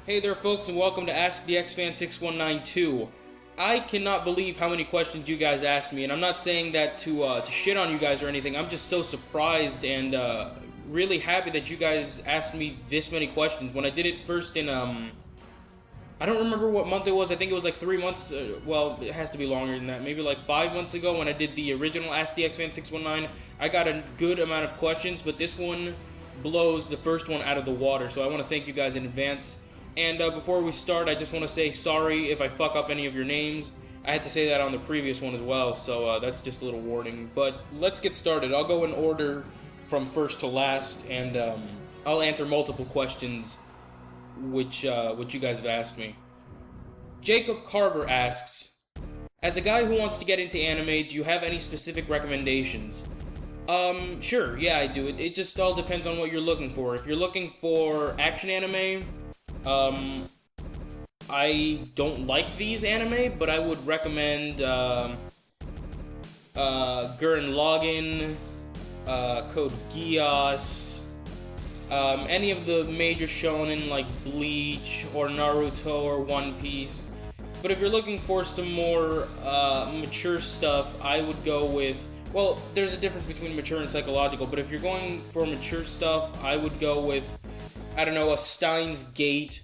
Hey there folks, and welcome to Ask DXFan619 2. I cannot believe how many questions you guys asked me, and I'm not saying that to shit on you guys or anything. I'm just so surprised and really happy that you guys asked me this many questions. When I did it first in, I don't remember what month it was. I think it was like 3 months, well, it has to be longer than that. Maybe like 5 months ago when I did the original Ask DXFan619. I got a good amount of questions, but this one blows the first one out of the water, so I want to thank you guys in advance. And before we start, I just want to say sorry if I fuck up any of your names. I had to say that on the previous one as well, so that's just a little warning. But let's get started. I'll go in order from first to last, and I'll answer multiple questions which you guys have asked me. Jacob Carver asks, as a guy who wants to get into anime, do you have any specific recommendations? Sure, yeah, I do. It just all depends on what you're looking for. If you're looking for action anime, I don't like these anime, but I would recommend Gurren Lagann, Code Geass, any of the major shonen like Bleach or Naruto or One Piece. But if you're looking for some more mature stuff, I would go with, well, there's a difference between mature and psychological, but if you're going for mature stuff, I would go with, I don't know, a Steins Gate,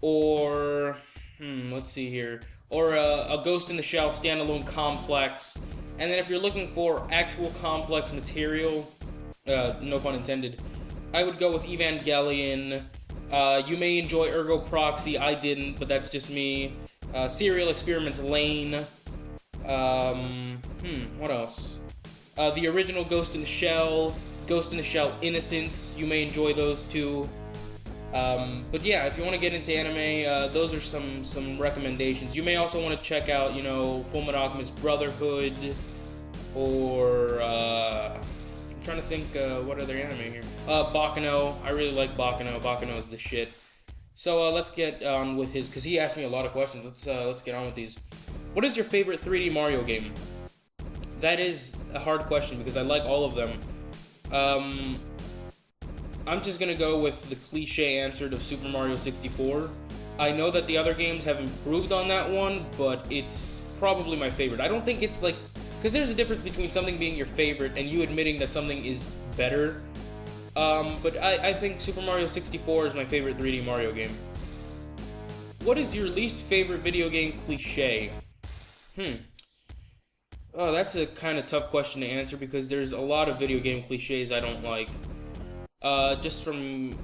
or, let's see here, or a Ghost in the Shell standalone complex. And then if you're looking for actual complex material, no pun intended, I would go with Evangelion. You may enjoy Ergo Proxy, I didn't, but that's just me. Serial Experiments Lane. What else? The original Ghost in the Shell, Ghost in the Shell Innocence, you may enjoy those too. But yeah, if you want to get into anime, those are some recommendations. You may also want to check out, you know, Fullmetal Alchemist Brotherhood, or, I'm trying to think, what other anime here? Baccano. I really like Baccano. Baccano is the shit. So, let's get on with his, because he asked me a lot of questions. Let's get on with these. What is your favorite 3D Mario game? That is a hard question, because I like all of them. I'm just gonna go with the cliche answer of Super Mario 64. I know that the other games have improved on that one, but it's probably my favorite. I don't think it's like, because there's a difference between something being your favorite and you admitting that something is better. But I think Super Mario 64 is my favorite 3D Mario game. What is your least favorite video game cliche? Oh, that's a kind of tough question to answer, because there's a lot of video game cliches I don't like. Just from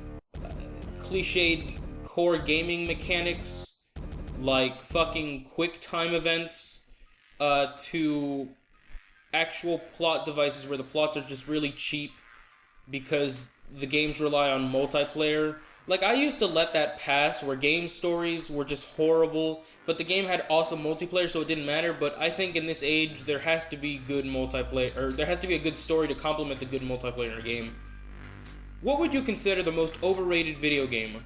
cliched core gaming mechanics, like fucking quick time events, to actual plot devices where the plots are just really cheap because the games rely on multiplayer. Like, I used to let that pass where game stories were just horrible, but the game had awesome multiplayer, so it didn't matter. But I think in this age, there has to be good multiplayer, or there has to be a good story to complement the good multiplayer in a game. What would you consider the most overrated video game?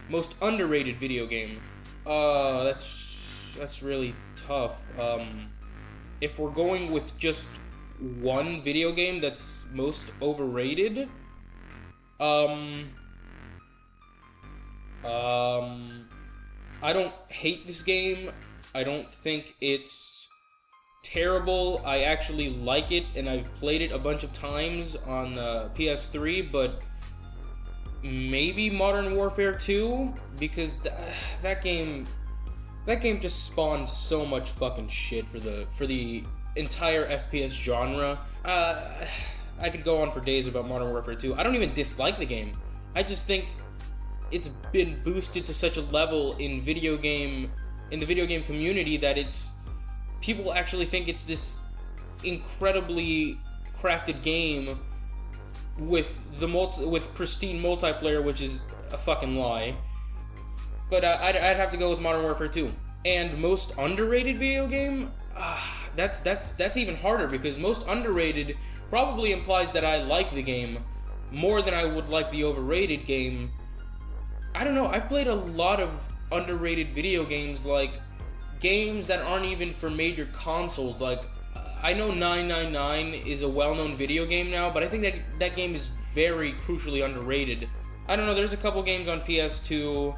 Most underrated video game? That's really tough. If we're going with just one video game that's most overrated, I don't hate this game. I don't think it's terrible. I actually like it, and I've played it a bunch of times on PS3, but maybe Modern Warfare 2, because that game just spawned so much fucking shit for the entire FPS genre. I could go on for days about Modern Warfare 2. I don't even dislike the game. I just think it's been boosted to such a level in the video game community that people actually think it's this incredibly crafted game with pristine multiplayer, which is a fucking lie. But I'd have to go with Modern Warfare 2. And most underrated video game? That's even harder, because most underrated probably implies that I like the game more than I would like the overrated game. I don't know, I've played a lot of underrated video games, like games that aren't even for major consoles. Like, I know 999 is a well-known video game now, but I think that game is very crucially underrated. I don't know, there's a couple games on PS2.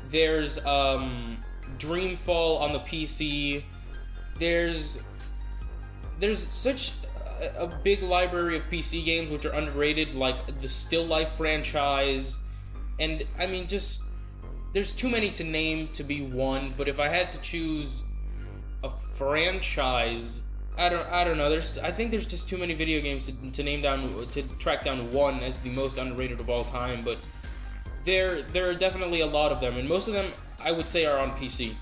There's Dreamfall on the PC. There's such a big library of PC games which are underrated, like the Still Life franchise, and I mean, just there's too many to name to be one. But if I had to choose a franchise, I don't know. I think there's just too many video games to name down, to track down one as the most underrated of all time. But there are definitely a lot of them, and most of them I would say are on PC,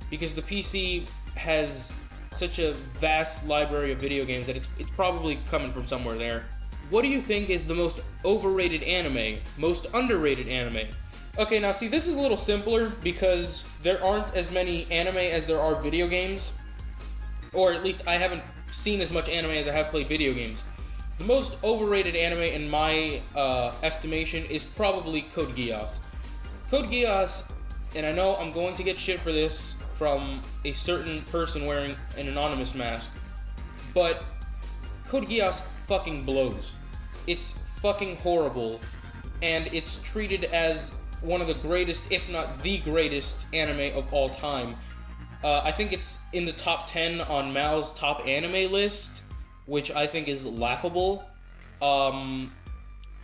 because the PC has such a vast library of video games that it's probably coming from somewhere there. What do you think is the most overrated anime, most underrated anime? Okay, now see, this is a little simpler because there aren't as many anime as there are video games, or at least I haven't seen as much anime as I have played video games. The most overrated anime in my estimation is probably Code Geass. Code Geass, and I know I'm going to get shit for this from a certain person wearing an anonymous mask, but Code Geass fucking blows. It's fucking horrible, and it's treated as one of the greatest, if not the greatest, anime of all time. I think it's in the top 10 on Mao's top anime list, which I think is laughable. I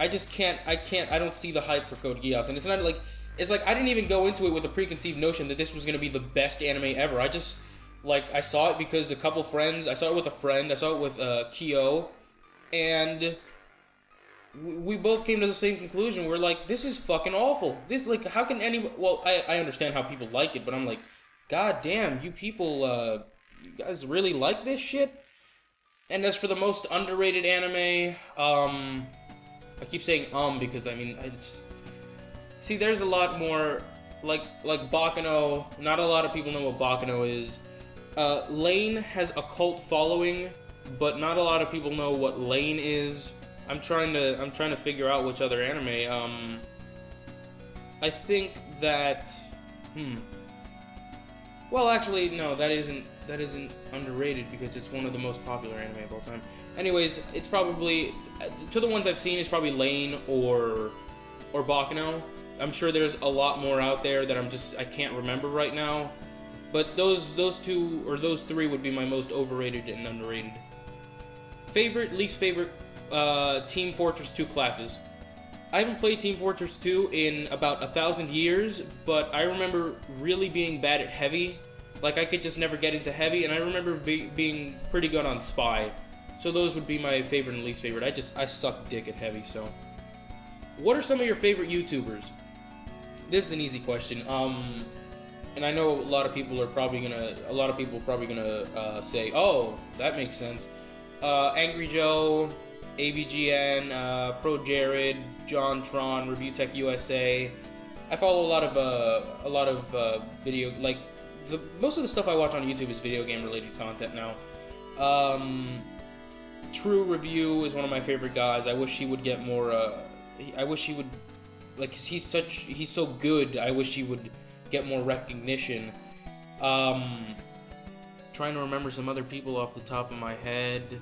don't see the hype for Code Geass, and it's like I didn't even go into it with a preconceived notion that this was gonna be the best anime ever. I saw it because I saw it with a friend, I saw it with Kyo, and we both came to the same conclusion. We're like, this is fucking awful. This, like, how can anyone... Well, I understand how people like it, but I'm like, god damn, you people, you guys really like this shit? And as for the most underrated anime, I keep saying because, I mean, see, there's a lot more, like Baccano. Not a lot of people know what Baccano is. Lane has a cult following, but not a lot of people know what Lane is. I'm trying to figure out which other anime. I think that, well, actually, no, that isn't underrated because it's one of the most popular anime of all time. Anyways, it's probably, to the ones I've seen, it's probably Lane or Baccano. I'm sure there's a lot more out there that I can't remember right now. But those two or those three would be my most overrated and underrated. Favorite, least favorite Team Fortress 2 classes. I haven't played Team Fortress 2 in about 1,000 years, but I remember really being bad at heavy. Like, I could just never get into heavy, and I remember being pretty good on spy. So those would be my favorite and least favorite. I suck dick at heavy, so. What are some of your favorite YouTubers? This is an easy question. And I know a lot of people probably gonna say, oh, that makes sense. Angry Joe, AVGN, Pro Jared, John Tron, Review Tech USA. I follow a lot of video, like, most of the stuff I watch on YouTube is video game related content now. True Review is one of my favorite guys. I wish he would get more, I wish he would, like, 'cause he's so good, I wish he would get more recognition. Trying to remember some other people off the top of my head.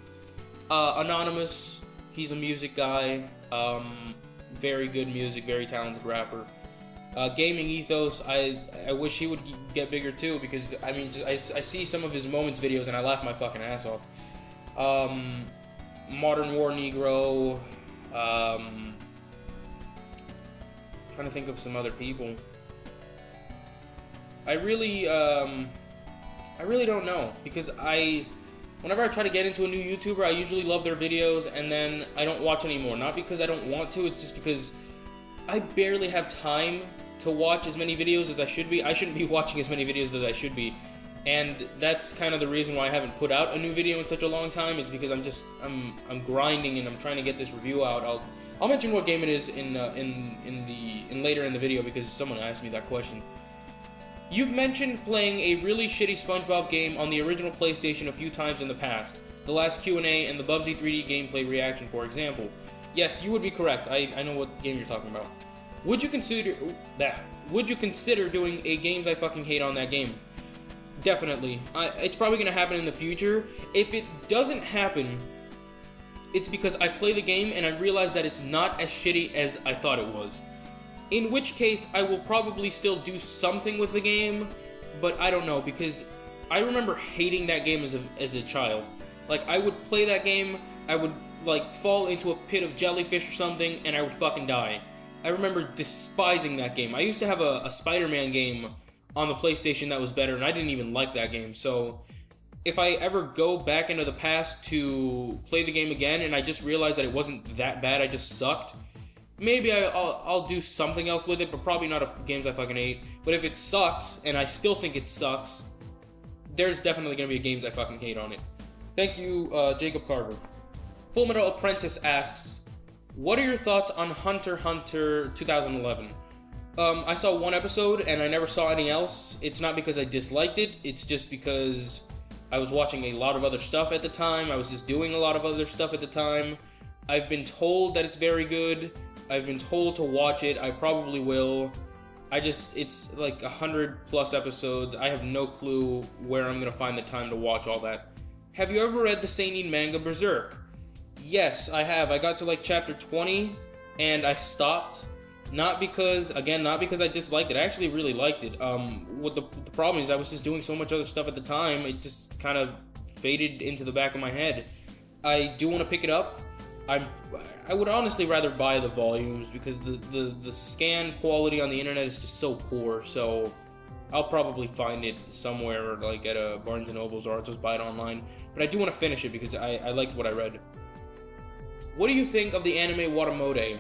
Anonymous, he's a music guy, very good music, very talented rapper. Gaming Ethos, I wish he would get bigger too, because I mean, I see some of his Moments videos and I laugh my fucking ass off. Modern War Negro, trying to think of some other people. I really don't know, because whenever I try to get into a new YouTuber, I usually love their videos and then I don't watch anymore. Not because I don't want to, it's just because I barely have time to watch as many videos as I should be. I shouldn't be watching as many videos as I should be. And that's kind of the reason why I haven't put out a new video in such a long time. It's because I'm grinding and I'm trying to get this review out. I'll mention what game it is in later in the video, because someone asked me that question. You've mentioned playing a really shitty SpongeBob game on the original PlayStation a few times in the past. The last Q&A and the Bubsy 3D gameplay reaction, for example. Yes, you would be correct. I know what game you're talking about. Would you consider doing a Games I Fucking Hate on that game? Definitely. It's probably going to happen in the future. If it doesn't happen, it's because I play the game and I realize that it's not as shitty as I thought it was. In which case, I will probably still do something with the game, but I don't know, because I remember hating that game as a child. Like, I would play that game, I would, like, fall into a pit of jellyfish or something, and I would fucking die. I remember despising that game. I used to have a Spider-Man game on the PlayStation that was better, and I didn't even like that game, so if I ever go back into the past to play the game again, and I just realize that it wasn't that bad, I just sucked, maybe I'll do something else with it, but probably not games I fucking hate. But if it sucks, and I still think it sucks, there's definitely going to be games I fucking hate on it. Thank you, Jacob Carver. Fullmetal Apprentice asks, what are your thoughts on Hunter x Hunter 2011? I saw one episode, and I never saw any else. It's not because I disliked it, it's just because I was watching a lot of other stuff at the time. I was just doing a lot of other stuff at the time. I've been told that it's very good. I've been told to watch it. I probably will. It's like 100+ episodes. I have no clue where I'm gonna find the time to watch all that. Have you ever read the seinen manga Berserk? Yes, I have. I got to like chapter 20, and I stopped. Not because I disliked it. I actually really liked it. What the problem is, I was just doing so much other stuff at the time, it just kind of faded into the back of my head. I do want to pick it up. I would honestly rather buy the volumes, because the scan quality on the internet is just so poor, so I'll probably find it somewhere, like at a Barnes & Nobles, or I'll just buy it online. But I do want to finish it, because I liked what I read. What do you think of the anime Watamode?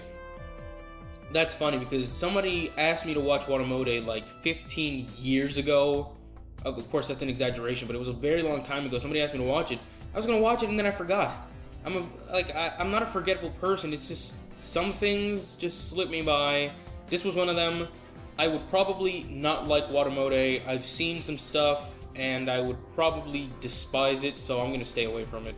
That's funny, because somebody asked me to watch Watamode like 15 years ago. Of course, that's an exaggeration, but it was a very long time ago. Somebody asked me to watch it. I was going to watch it, and then I forgot. I'm not a forgetful person. It's just some things just slip me by. This was one of them. I would probably not like Watamode. I've seen some stuff, and I would probably despise it, so I'm going to stay away from it.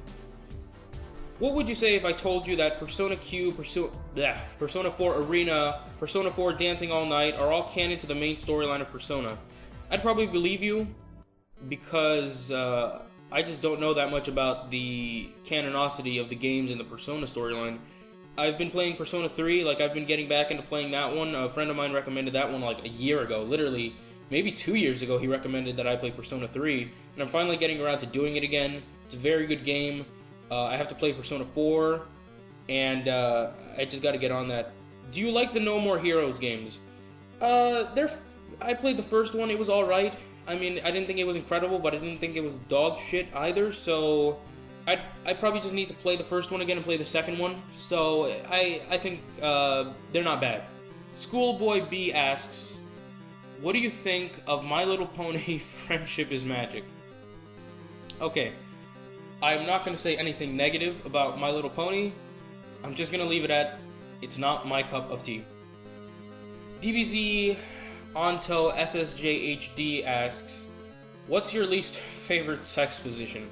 What would you say if I told you that Persona Q, Persona 4 Arena, Persona 4 Dancing All Night are all canon to the main storyline of Persona? I'd probably believe you, because I just don't know that much about the canonicity of the games in the Persona storyline. I've been playing Persona 3, like I've been getting back into playing that one. A friend of mine recommended that one like a year ago, literally, maybe 2 years ago he recommended that I play Persona 3, and I'm finally getting around to doing it again. It's a very good game. I have to play Persona 4, and I just got to get on that. Do you like the No More Heroes games? I played the first one. It was alright. I mean, I didn't think it was incredible, but I didn't think it was dog shit either, so I probably just need to play the first one again and play the second one. So I think they're not bad. Schoolboy B asks, what do you think of My Little Pony Friendship is Magic? Okay. I'm not going to say anything negative about My Little Pony. I'm just going to leave it at, it's not my cup of tea. DBZ Onto SSJHD asks, what's your least favorite sex position?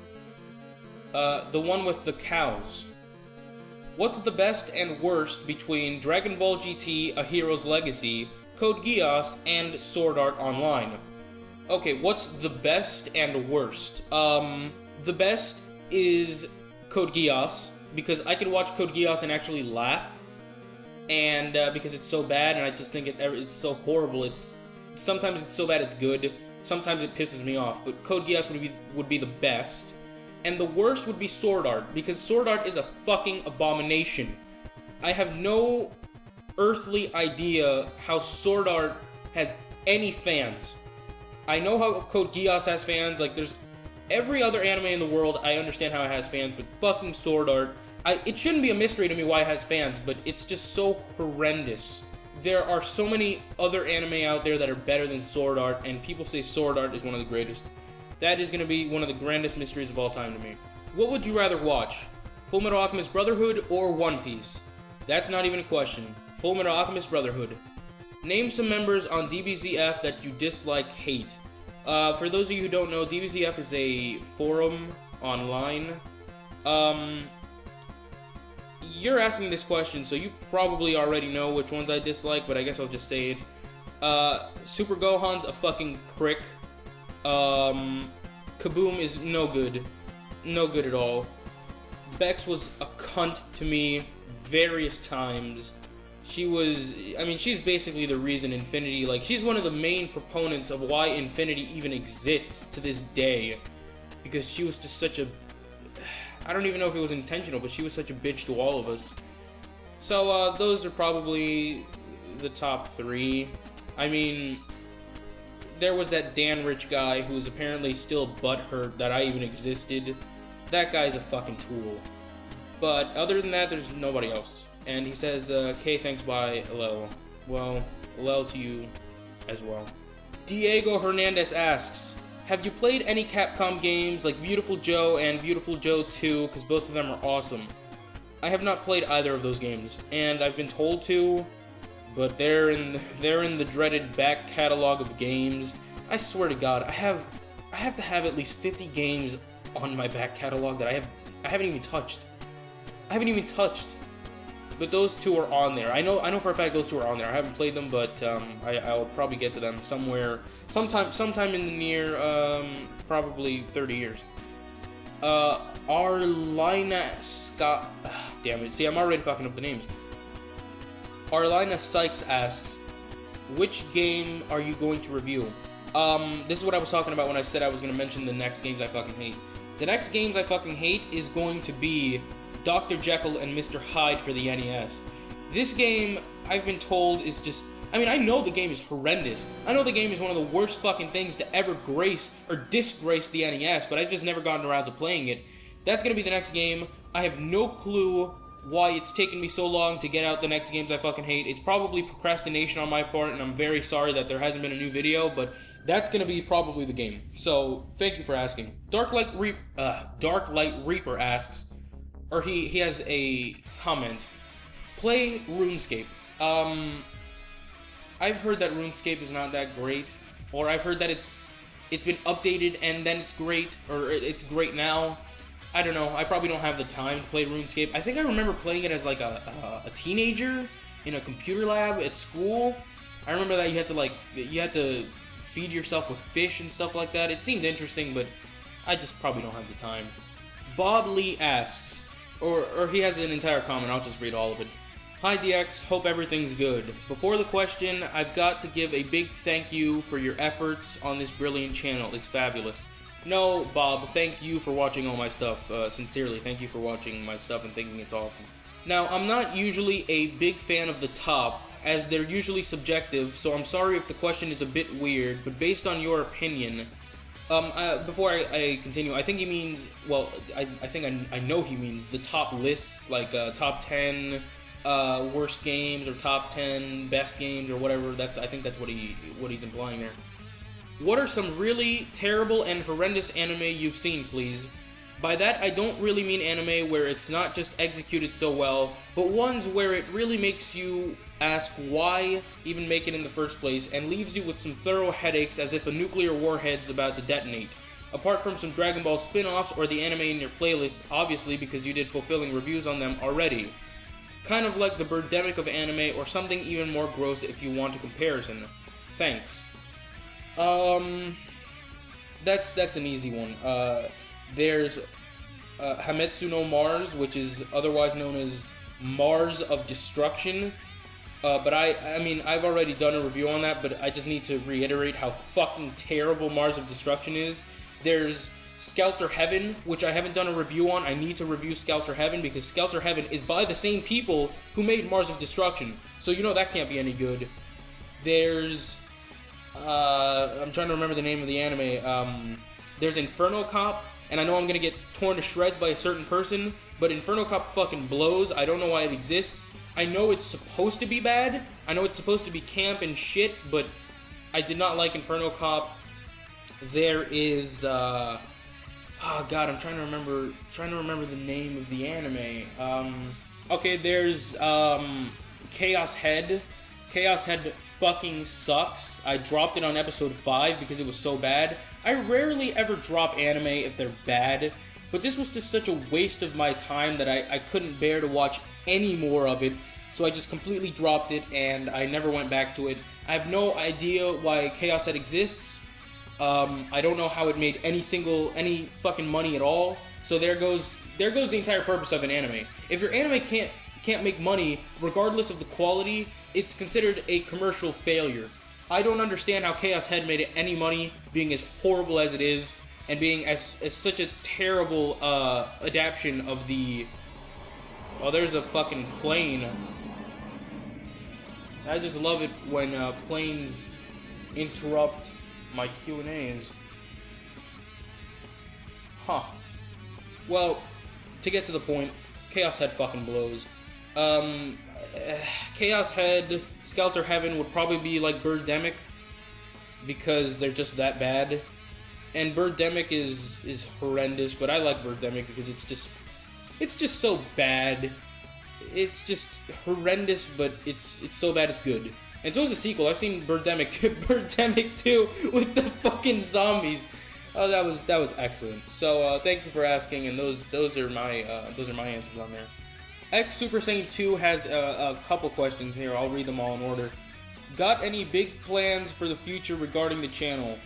The one with the cows. What's the best and worst between Dragon Ball GT, A Hero's Legacy, Code Geass, and Sword Art Online? Okay, what's the best and worst? The best is Code Geass, because I could watch Code Geass and actually laugh, and because it's so bad, and I just think it's so horrible. Sometimes it's so bad it's good, sometimes it pisses me off, but Code Geass would be the best, and the worst would be Sword Art, because Sword Art is a fucking abomination. I have no earthly idea how Sword Art has any fans. I know how Code Geass has fans, like there's every other anime in the world, I understand how it has fans, but fucking Sword Art, it shouldn't be a mystery to me why it has fans, but it's just so horrendous. There are so many other anime out there that are better than Sword Art, and people say Sword Art is one of the greatest. That is going to be one of the grandest mysteries of all time to me. What would you rather watch? Fullmetal Alchemist Brotherhood or One Piece? That's not even a question. Fullmetal Alchemist Brotherhood. Name some members on DBZF that you dislike, hate. For those of you who don't know, DBZF is a forum online. You're asking this question, so you probably already know which ones I dislike, but I guess I'll just say it. Super Gohan's a fucking prick. Kaboom is no good. No good at all. Bex was a cunt to me various times. She's basically the reason Infinity, like, she's one of the main proponents of why Infinity even exists to this day. Because she was just such a, I don't even know if it was intentional, but she was such a bitch to all of us. So, those are probably the top 3. I mean, there was that Dan Rich guy who's apparently still butthurt that I even existed. That guy's a fucking tool. But other than that, there's nobody else. And he says, okay, thanks, bye, lol. Well, lol to you as well. Diego Hernandez asks, have you played any Capcom games like Beautiful Joe and Beautiful Joe 2, because both of them are awesome? I have not played either of those games, and I've been told to, but they're in the dreaded back catalog of games. I swear to God, I have to have at least 50 games on my back catalog that I haven't even touched. But those 2 are on there. I know for a fact those 2 are on there. I haven't played them, but I'll probably get to them sometime in the near, probably 30 years. Arlayna Scott. Damn it. See, I'm already fucking up the names. Arlayna Sykes asks, which game are you going to review? This is what I was talking about when I said I was going to mention the next games I fucking hate. The next games I fucking hate is going to be Dr. Jekyll and Mr. Hyde for the NES. This game, I've been told, is just... I mean, I know the game is horrendous. I know the game is one of the worst fucking things to ever grace or disgrace the NES, but I've just never gotten around to playing it. That's going to be the next game. I have no clue why it's taken me so long to get out the next games I fucking hate. It's probably procrastination on my part, and I'm very sorry that there hasn't been a new video, but that's going to be probably the game. So, thank you for asking. Darklight Reaper asks, or he has a comment, play RuneScape. I've heard that RuneScape is not that great, or I've heard that it's been updated and then it's great, or it's great now. I don't know. I probably don't have the time to play RuneScape. I think I remember playing it as like a teenager in a computer lab at school. I remember that you had to feed yourself with fish and stuff like that. It seemed interesting, but I just probably don't have the time. Bob Lee asks, or he has an entire comment. I'll just read all of it. Hi DX, hope everything's good. Before the question, I've got to give a big thank you for your efforts on this brilliant channel. It's fabulous. No, Bob, thank you for watching all my stuff. Sincerely, thank you for watching my stuff and thinking it's awesome. Now, I'm not usually a big fan of the top, as they're usually subjective, so I'm sorry if the question is a bit weird, but based on your opinion, before I continue, I think he means, well, I think I know he means the top lists, like top 10 worst games or top 10 best games or whatever. I think that's what he's implying there. What are some really terrible and horrendous anime you've seen, please? By that, I don't really mean anime where it's not just executed so well, but ones where it really makes you ask why even make it in the first place and leaves you with some thorough headaches as if a nuclear warhead's about to detonate. Apart from some Dragon Ball spin-offs or the anime in your playlist, obviously because you did fulfilling reviews on them already. Kind of like the Birdemic of anime or something even more gross if you want a comparison. Thanks. That's an easy one. There's Hametsu no Mars, which is otherwise known as Mars of Destruction. But I mean, I've already done a review on that, but I just need to reiterate how fucking terrible Mars of Destruction is. There's Skelter Heaven, which I haven't done a review on. I need to review Skelter Heaven because Skelter Heaven is by the same people who made Mars of Destruction. So you know that can't be any good. There's I'm trying to remember the name of the anime. There's Inferno Cop, and I know I'm gonna get torn to shreds by a certain person, but Inferno Cop fucking blows. I don't know why it exists. I know it's supposed to be bad. I know it's supposed to be camp and shit, but I did not like Inferno Cop. There is oh god, I'm trying to remember the name of the anime. Okay, there's Chaos Head. Chaos Head fucking sucks. I dropped it on episode 5 because it was so bad. I rarely ever drop anime if they're bad, but this was just such a waste of my time that I couldn't bear to watch any more of it, so I just completely dropped it and I never went back to it. I have no idea why Chaos Head exists. I don't know how it made any fucking money at all. So there goes the entire purpose of an anime. If your anime can't make money, regardless of the quality, it's considered a commercial failure. I don't understand how Chaos Head made any money, being as horrible as it is, and being as such a terrible adaptation of the... Oh, there's a fucking plane. I just love it when planes interrupt my Q&As. Huh. Well, to get to the point, Chaos Head fucking blows. Chaos Head, Skelter Heaven would probably be like Birdemic, because they're just that bad. And Birdemic is horrendous, but I like Birdemic because it's just so bad. It's just horrendous, but it's so bad it's good. And so is the sequel. I've seen Birdemic 2 with the fucking zombies. Oh, that was excellent. So thank you for asking, and those are my answers on there. X Super Saiyan 2 has a couple questions here. I'll read them all in order. Got any big plans for the future regarding the channel?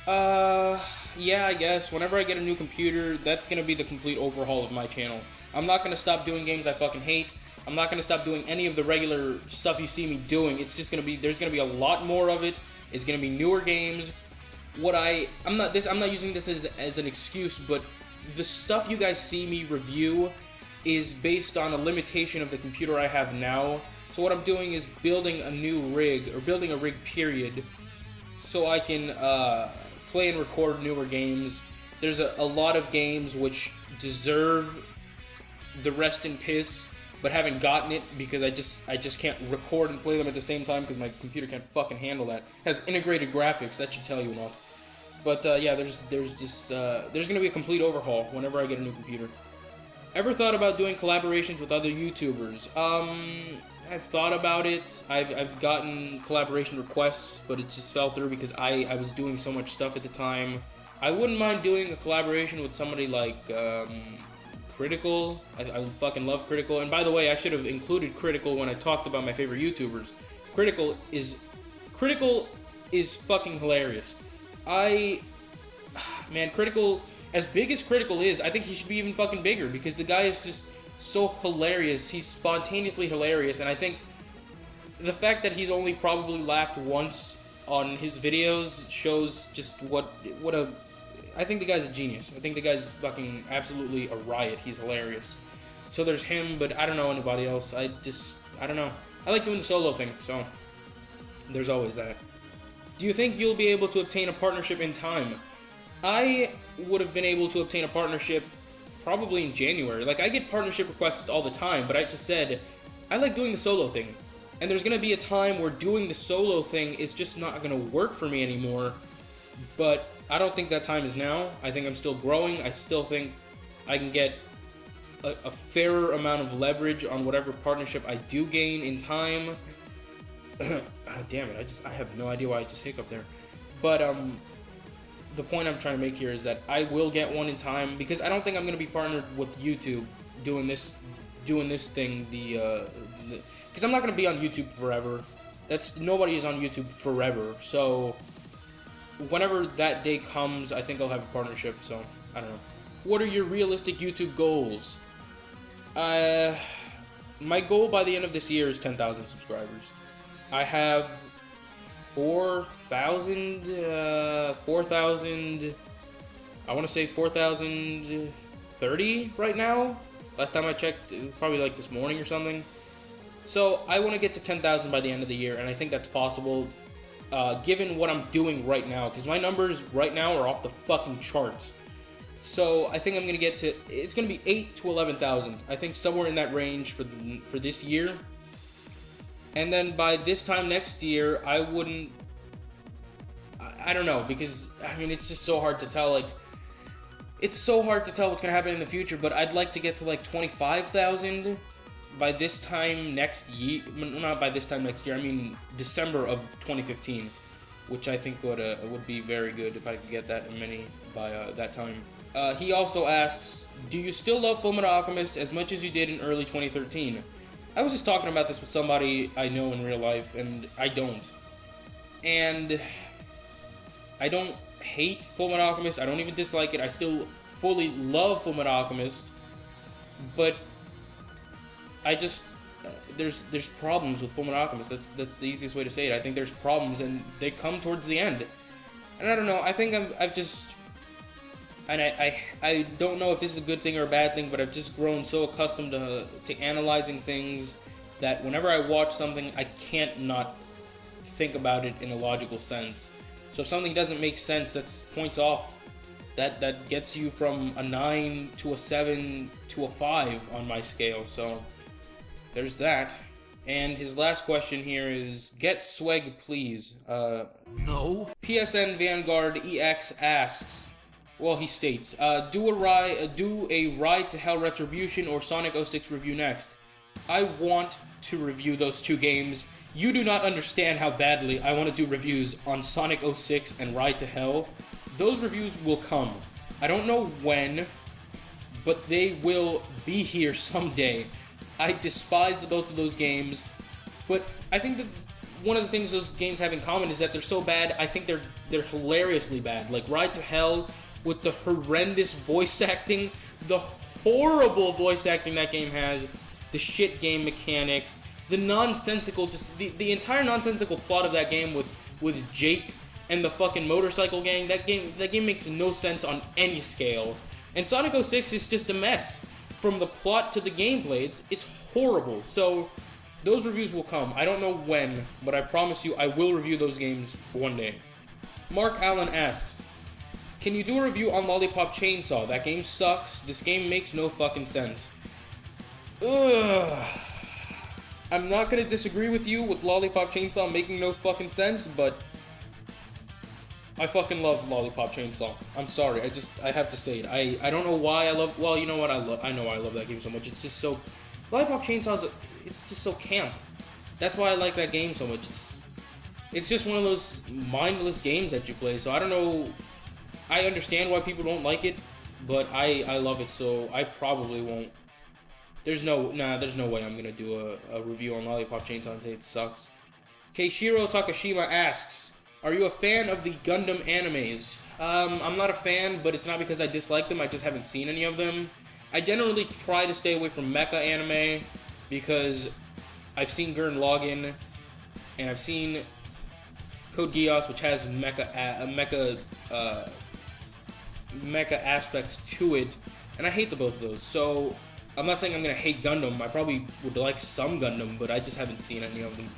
Yeah, I guess. Whenever I get a new computer, that's gonna be the complete overhaul of my channel. I'm not gonna stop doing games I fucking hate. I'm not gonna stop doing any of the regular stuff you see me doing. It's just gonna be, there's gonna be a lot more of it. It's gonna be newer games. I'm not using this as an excuse, but the stuff you guys see me review is based on a limitation of the computer I have now. So what I'm doing is building a new rig, or building a rig period, so I can play and record newer games. There's a lot of games which deserve the rest in piss, but haven't gotten it because I just can't record and play them at the same time because my computer can't fucking handle that. It has integrated graphics, that should tell you enough. But yeah, there's gonna be a complete overhaul whenever I get a new computer. Ever thought about doing collaborations with other YouTubers? I've thought about it. I've gotten collaboration requests, but it just fell through because I was doing so much stuff at the time. I wouldn't mind doing a collaboration with somebody like Critical. I fucking love Critical. And by the way, I should have included Critical when I talked about my favorite YouTubers. Critical is fucking hilarious. Man, Critical, as big as Critical is, I think he should be even fucking bigger because the guy is just so hilarious. He's spontaneously hilarious, and I think the fact that he's only probably laughed once on his videos shows just what a... I think the guy's a genius. I think the guy's fucking absolutely a riot. He's hilarious. So there's him, but I don't know anybody else. I don't know. I like doing the solo thing, so there's always that. Do you think you'll be able to obtain a partnership in time? I would have been able to obtain a partnership probably in January. Like, I get partnership requests all the time, but I just said, I like doing the solo thing. And there's going to be a time where doing the solo thing is just not going to work for me anymore. But I don't think that time is now. I think I'm still growing. I still think I can get a fairer amount of leverage on whatever partnership I do gain in time. Damn it, I have no idea why I just hiccuped there. But the point I'm trying to make here is that I will get one in time, because I don't think I'm going to be partnered with YouTube doing this thing, because I'm not going to be on YouTube forever. Nobody is on YouTube forever. So whenever that day comes, I think I'll have a partnership. So I don't know. What are your realistic YouTube goals? My goal by the end of this year is 10,000 subscribers. I have 4,000, I want to say 4,030 right now. Last time I checked, probably like this morning or something. So I want to get to 10,000 by the end of the year, and I think that's possible, given what I'm doing right now, because my numbers right now are off the fucking charts. So I think I'm going to get to, it's going to be 8 to 11,000. I think somewhere in that range for this year. And then by this time next year, I don't know, because, I mean, it's just so hard to tell, like, it's so hard to tell what's going to happen in the future, but I'd like to get to, like, 25,000 by this time next year, not by this time next year, I mean December of 2015, which I think would be very good if I could get that many by that time. He also asks, do you still love Fullmetal Alchemist as much as you did in early 2013? I was just talking about this with somebody I know in real life, and I don't. And I don't hate Fullmetal Alchemist. I don't even dislike it. I still fully love Fullmetal Alchemist. But I just there's problems with Fullmetal Alchemist. That's the easiest way to say it. I think there's problems, and they come towards the end. And I don't know. I think I've just, and I don't know if this is a good thing or a bad thing, but I've just grown so accustomed to analyzing things that whenever I watch something, I can't not think about it in a logical sense. So if something doesn't make sense, that's points off. That gets you from a 9 to a 7 to a 5 on my scale. So there's that. And his last question here is, get swag please. No. PSN Vanguard EX asks, well, he states, do a Ride to Hell Retribution or Sonic 06 review next. I want to review those two games. You do not understand how badly I want to do reviews on Sonic 06 and Ride to Hell. Those reviews will come. I don't know when, but they will be here someday. I despise both of those games, but I think that one of the things those games have in common is that they're so bad, I think they're hilariously bad. Like Ride to Hell, with the horrendous voice acting, the horrible voice acting that game has, the shit game mechanics, the nonsensical, just the entire nonsensical plot of that game with Jake and the fucking motorcycle gang. That game makes no sense on any scale. And Sonic 06 is just a mess. From the plot to the gameplay, it's horrible. So those reviews will come. I don't know when, but I promise you I will review those games one day. Mark Allen asks, can you do a review on Lollipop Chainsaw? That game sucks. This game makes no fucking sense. Ugh. I'm not gonna disagree with you with Lollipop Chainsaw making no fucking sense, but I fucking love Lollipop Chainsaw. I'm sorry, I have to say it. I don't know why I love, well, you know what, I know I love that game so much. It's just so, Lollipop Chainsaw it's just so camp. That's why I like that game so much. It's just one of those mindless games that you play, so I don't know, I understand why people don't like it, but I love it, so I probably won't. There's no way I'm gonna do a review on Lollipop Chainsaw and say it sucks. Keishiro Takashima asks, are you a fan of the Gundam animes? I'm not a fan, but it's not because I dislike them, I just haven't seen any of them. I generally try to stay away from mecha anime, because I've seen Gurren Lagann, and I've seen Code Geass, which has mecha aspects to it, and I hate the both of those. So I'm not saying I'm gonna hate Gundam. I probably would like some Gundam, but I just haven't seen any of them.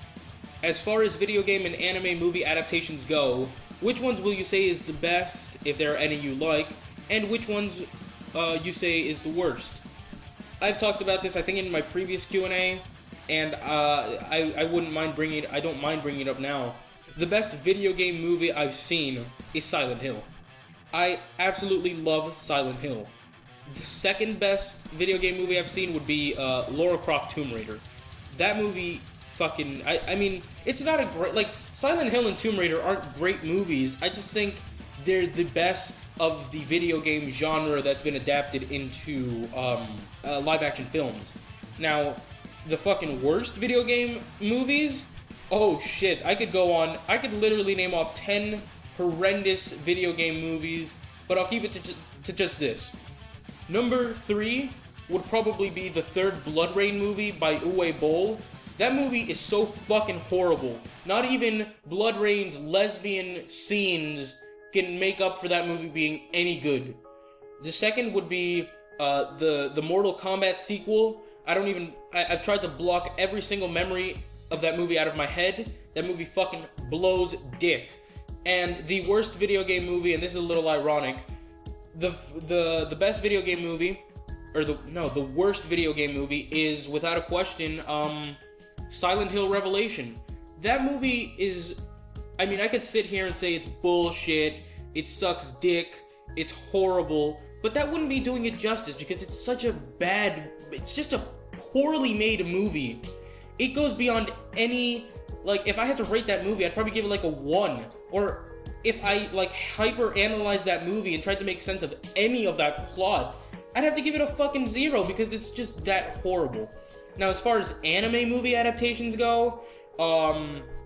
As far as video game and anime movie adaptations go, which ones will you say is the best, if there are any you like, and which ones you say is the worst? I've talked about this, I think, in my previous Q&A, and I don't mind bringing it up now. The best video game movie I've seen is Silent Hill. I absolutely love Silent Hill. The second best video game movie I've seen would be Lara Croft Tomb Raider. That movie fucking, I mean, it's not a great, like, Silent Hill and Tomb Raider aren't great movies. I just think they're the best of the video game genre that's been adapted into live action films. Now, the fucking worst video game movies, oh shit, I could literally name off 10 horrendous video game movies, but I'll keep it to just this. Number 3 would probably be the third Blood Rain movie by Uwe Boll. That movie is so fucking horrible. Not even Blood Rain's lesbian scenes can make up for that movie being any good. The second would be the Mortal Kombat sequel. I've tried to block every single memory of that movie out of my head. That movie fucking blows dick. And the worst video game movie, and this is a little ironic, the best video game movie, the worst video game movie is, without a question, Silent Hill Revelation. That movie is, I mean, I could sit here and say it's bullshit, it sucks dick, it's horrible, but that wouldn't be doing it justice, because it's just a poorly made movie. It goes beyond any, like, if I had to rate that movie, I'd probably give it like a 1, or if I, like, hyper-analyzed that movie and tried to make sense of any of that plot, I'd have to give it a fucking 0, because it's just that horrible. Now, as far as anime movie adaptations go,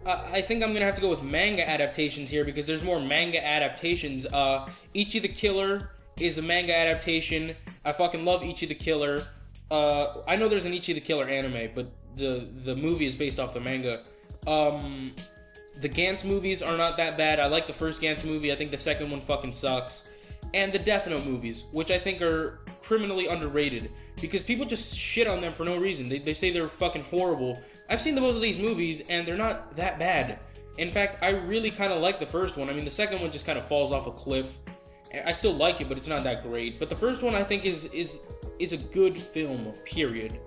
I think I'm gonna have to go with manga adaptations here because there's more manga adaptations. Ichi the Killer is a manga adaptation. I fucking love Ichi the Killer. I know there's an Ichi the Killer anime, but the movie is based off the manga. The Gantz movies are not that bad. I like the first Gantz movie. I think the second one fucking sucks. And the Death Note movies, which I think are criminally underrated because people just shit on them for no reason. They say they're fucking horrible. I've seen both of these movies and they're not that bad. In fact, I really kind of like the first one. I mean, the second one just kind of falls off a cliff. I still like it, but it's not that great. But the first one I think is a good film, period.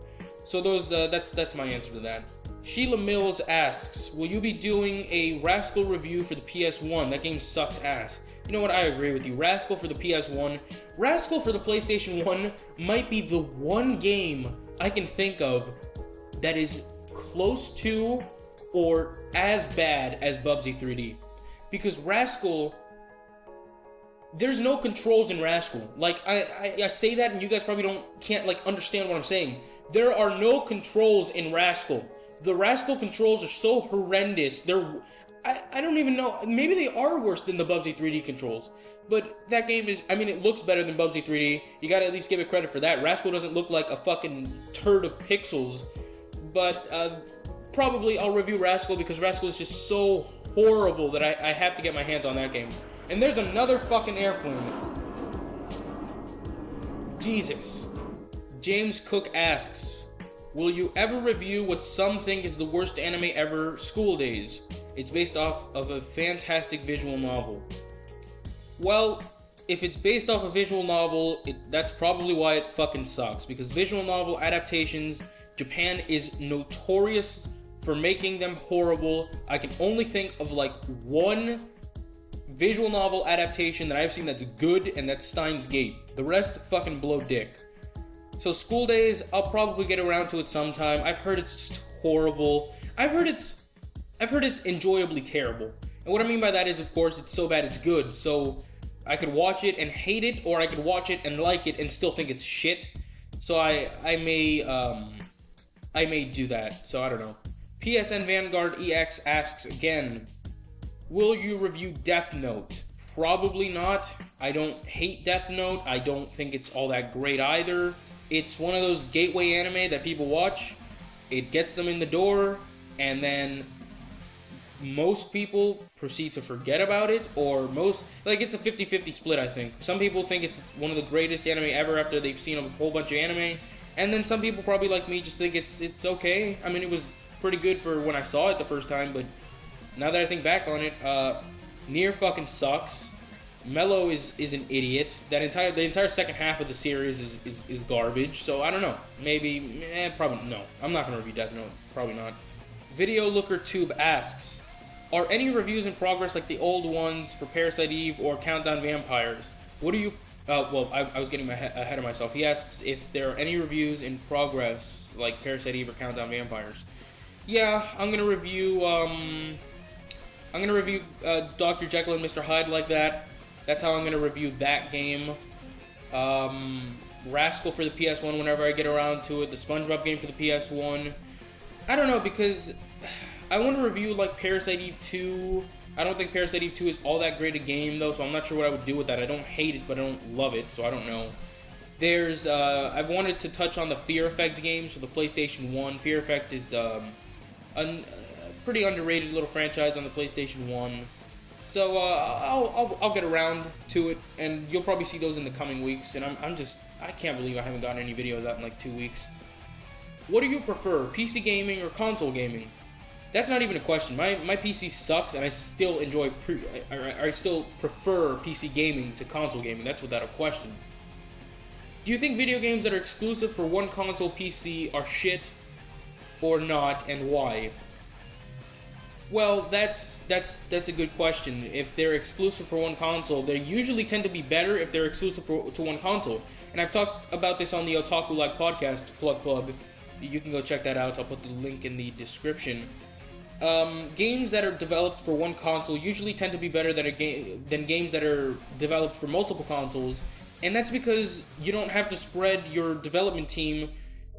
So that's my answer to that. Sheila Mills asks, will you be doing a Rascal review for the PS1? That game sucks ass. You know what? I agree with you. Rascal for the PS1. Rascal for the PlayStation 1 might be the one game I can think of that is close to or as bad as Bubsy 3D. Because Rascal, there's no controls in Rascal. Like, I say that and you guys probably can't like understand what I'm saying. There are no controls in Rascal. The Rascal controls are so horrendous. I don't even know. Maybe they are worse than the Bubsy 3D controls. But that game is, I mean, it looks better than Bubsy 3D. You gotta at least give it credit for that. Rascal doesn't look like a fucking turd of pixels. But probably I'll review Rascal because Rascal is just so horrible that I have to get my hands on that game. And there's another fucking airplane. Jesus. James Cook asks, will you ever review what some think is the worst anime ever, School Days? It's based off of a fantastic visual novel. Well, if it's based off a visual novel, that's probably why it fucking sucks. Because visual novel adaptations, Japan is notorious for making them horrible. I can only think of like one visual novel adaptation that I've seen that's good, and that's Steins Gate. The rest fucking blow dick. So School Days, I'll probably get around to it sometime. I've heard it's just horrible. I've heard it's enjoyably terrible. And what I mean by that is, of course, it's so bad it's good. So I could watch it and hate it, or I could watch it and like it and still think it's shit. So I may do that. So I don't know. PSN Vanguard EX asks again, will you review Death Note? Probably not. I don't hate Death Note. I don't think it's all that great either. It's one of those gateway anime that people watch. It gets them in the door, and then most people proceed to forget about it, or it's a 50-50 split, I think. Some people think it's one of the greatest anime ever after they've seen a whole bunch of anime, and then some people probably like me just think it's okay. I mean, it was pretty good for when I saw it the first time, but now that I think back on it, Nier fucking sucks. Mello is an idiot. The entire second half of the series is garbage. So I don't know. Maybe, probably no. I'm not gonna review Death Note. Probably not. Video Looker Tube asks, are any reviews in progress like the old ones for Parasite Eve or Countdown Vampires? What do you? Well, I was getting ahead of myself. He asks if there are any reviews in progress like Parasite Eve or Countdown Vampires. Yeah, I'm gonna review Dr. Jekyll and Mr. Hyde like that. That's how I'm going to review that game. Rascal for the PS1 whenever I get around to it. The SpongeBob game for the PS1. I don't know, because I want to review like Parasite Eve 2. I don't think Parasite Eve 2 is all that great a game though, so I'm not sure what I would do with that. I don't hate it, but I don't love it, so I don't know. There's, I've wanted to touch on the Fear Effect games for the PlayStation 1. Fear Effect is a pretty underrated little franchise on the PlayStation 1. So I'll get around to it, and you'll probably see those in the coming weeks. And I can't believe I haven't gotten any videos out in like 2 weeks. What do you prefer, PC gaming or console gaming? That's not even a question. My PC sucks, and I still I still prefer PC gaming to console gaming. That's without a question. Do you think video games that are exclusive for one console PC are shit or not, and why? Well, that's a good question. If they're exclusive for one console, they usually tend to be better if they're exclusive to one console. And I've talked about this on the Otaku Like podcast, plug. You can go check that out. I'll put the link in the description. Games that are developed for one console usually tend to be better than games that are developed for multiple consoles. And that's because you don't have to spread your development team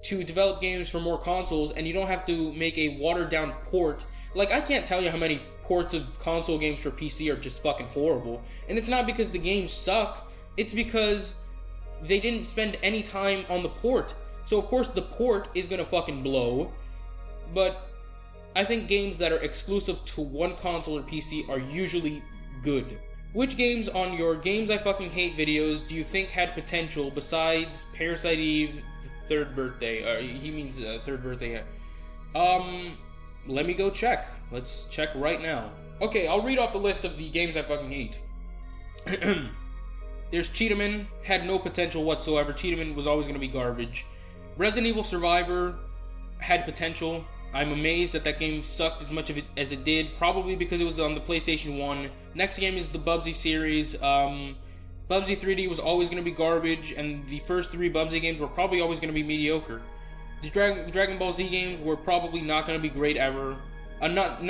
to develop games for more consoles, and you don't have to make a watered-down port. Like, I can't tell you how many ports of console games for PC are just fucking horrible. And it's not because the games suck, it's because they didn't spend any time on the port. So of course the port is gonna fucking blow, but I think games that are exclusive to one console or PC are usually good. Which games on your Games I Fucking Hate videos do you think had potential besides Parasite Eve, the third birthday? He means third birthday. Let me go check. Let's check right now. Okay, I'll read off the list of the games I fucking hate. There's Cheetahman, had no potential whatsoever. Cheetahman was always going to be garbage. Resident Evil Survivor had potential. I'm amazed that that game sucked as much of it as it did, probably because it was on the PlayStation 1. Next game is the Bubsy series. Bubsy 3D was always going to be garbage, and the first 3 Bubsy games were probably always going to be mediocre. The Dragon Ball Z games were probably not going to be great ever. Not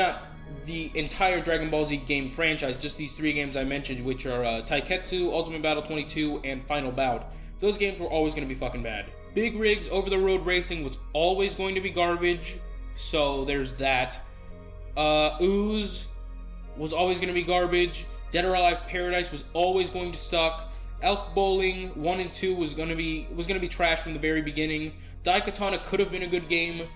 the entire Dragon Ball Z game franchise, just these 3 games I mentioned, which are Taiketsu, Ultimate Battle 22, and Final Bout. Those games were always going to be fucking bad. Big Rigs Over-the-Road Racing was always going to be garbage, so there's that. Ooze was always going to be garbage. Dead or Alive Paradise was always going to suck. Elk Bowling 1 and 2 was gonna be trash from the very beginning. Daikatana could have been a good game.